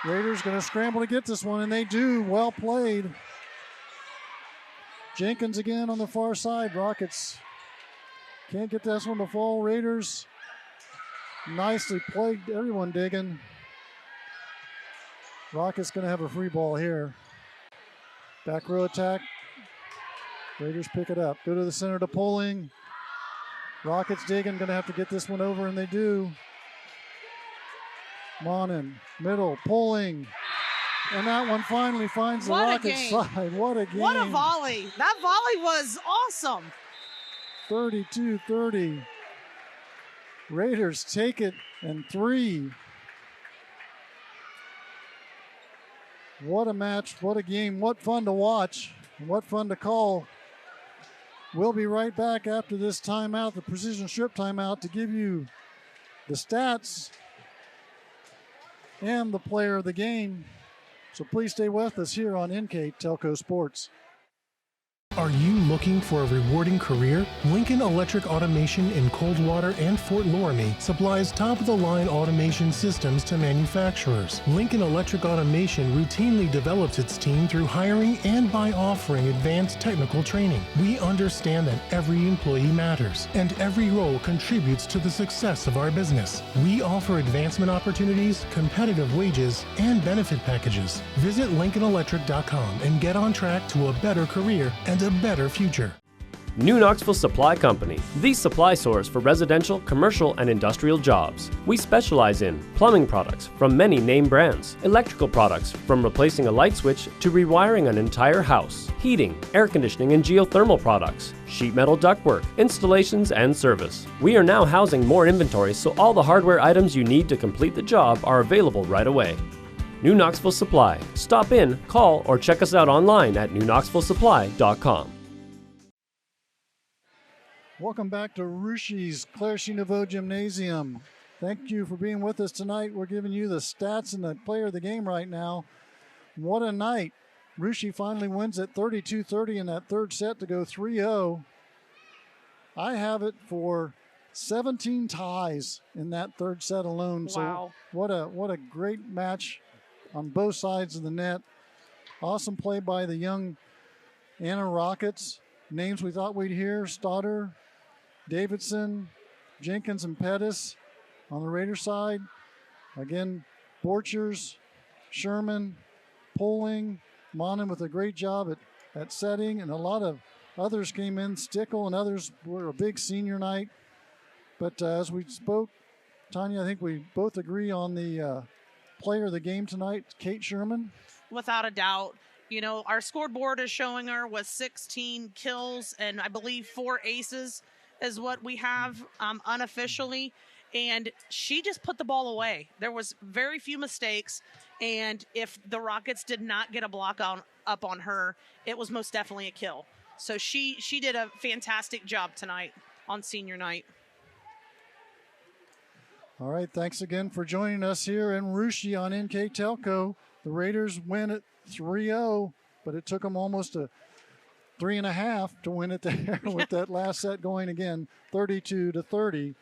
Speaker 1: Raiders going to scramble to get this one, and they do. Well played. Jenkins again on the far side. Rockets can't get this one to fall. Raiders nicely played. Everyone digging. Rockets going to have a free ball here. Back row attack. Raiders pick it up. Go to the center to Poling. Rockets digging. Going to have to get this one over, and they do. Monin, middle, Poling. And that one finally finds the Rockets side. What a game.
Speaker 2: What a volley. That volley was awesome.
Speaker 1: 32-30. Raiders take it in 3. What a match, what a game, what fun to watch, and what fun to call. We'll be right back after this timeout, the precision strip timeout, to give you the stats and the player of the game. So please stay with us here on NKTelco Sports.
Speaker 19: Are you looking for a rewarding career? Lincoln Electric Automation in Coldwater and Fort Loramie supplies top-of-the-line automation systems to manufacturers. Lincoln Electric Automation routinely develops its team through hiring and by offering advanced technical training. We understand that every employee matters, and every role contributes to the success of our business. We offer advancement opportunities, competitive wages, and benefit packages. Visit LincolnElectric.com and get on track to a better career and a better future.
Speaker 20: New Knoxville Supply Company, the supply source for residential, commercial, and industrial jobs. We specialize in plumbing products from many name brands, electrical products from replacing a light switch to rewiring an entire house, heating, air conditioning, and geothermal products, sheet metal ductwork, installations, and service. We are now housing more inventory, so all the hardware items you need to complete the job are available right away. New Knoxville Supply. Stop in, call, or check us out online at newknoxvillesupply.com.
Speaker 1: Welcome back to Russia's Claire Nouveau Gymnasium. Thank you for being with us tonight. We're giving you the stats and the player of the game right now. What a night. Russia finally wins at 32-30 in that third set to go 3-0. I have it for 17 ties in that third set alone.
Speaker 2: Wow.
Speaker 1: So what a great match on both sides of the net. Awesome play by the young Anna Rockets. Names we thought we'd hear: Stoddard, Davidson, Jenkins, and Pettis. On the Raider side, again, Borchers, Sherman, Poling, Monin with a great job at setting, and a lot of others came in. Stickle and others were a big senior night. But as we spoke, Tanya, I think we both agree on the player of the game tonight, Kate Sherman.
Speaker 2: Without a doubt. You know, our scoreboard is showing her with 16 kills and I believe 4 aces is what we have unofficially. And she just put the ball away. There was very few mistakes. And if the Rockets did not get a block up on her, it was most definitely a kill. So she did a fantastic job tonight on senior night.
Speaker 1: All right, thanks again for joining us here in Russia on NKTelco. The Raiders win at 3-0, but it took them almost a 3.5 to win it there with that last set going again, 32-30.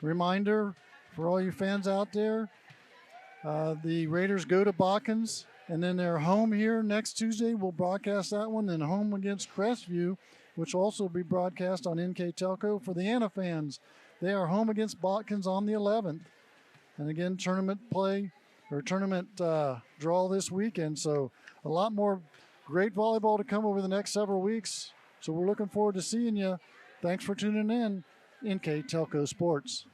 Speaker 1: Reminder for all you fans out there, the Raiders go to Botkins, and then they're home here next Tuesday. We'll broadcast that one, then home against Crestview, which will also be broadcast on NKTelco. For the Anna fans, they are home against Botkins on the 11th. And again, tournament play or tournament draw this weekend. So a lot more great volleyball to come over the next several weeks. So we're looking forward to seeing you. Thanks for tuning in. NKTelco Sports.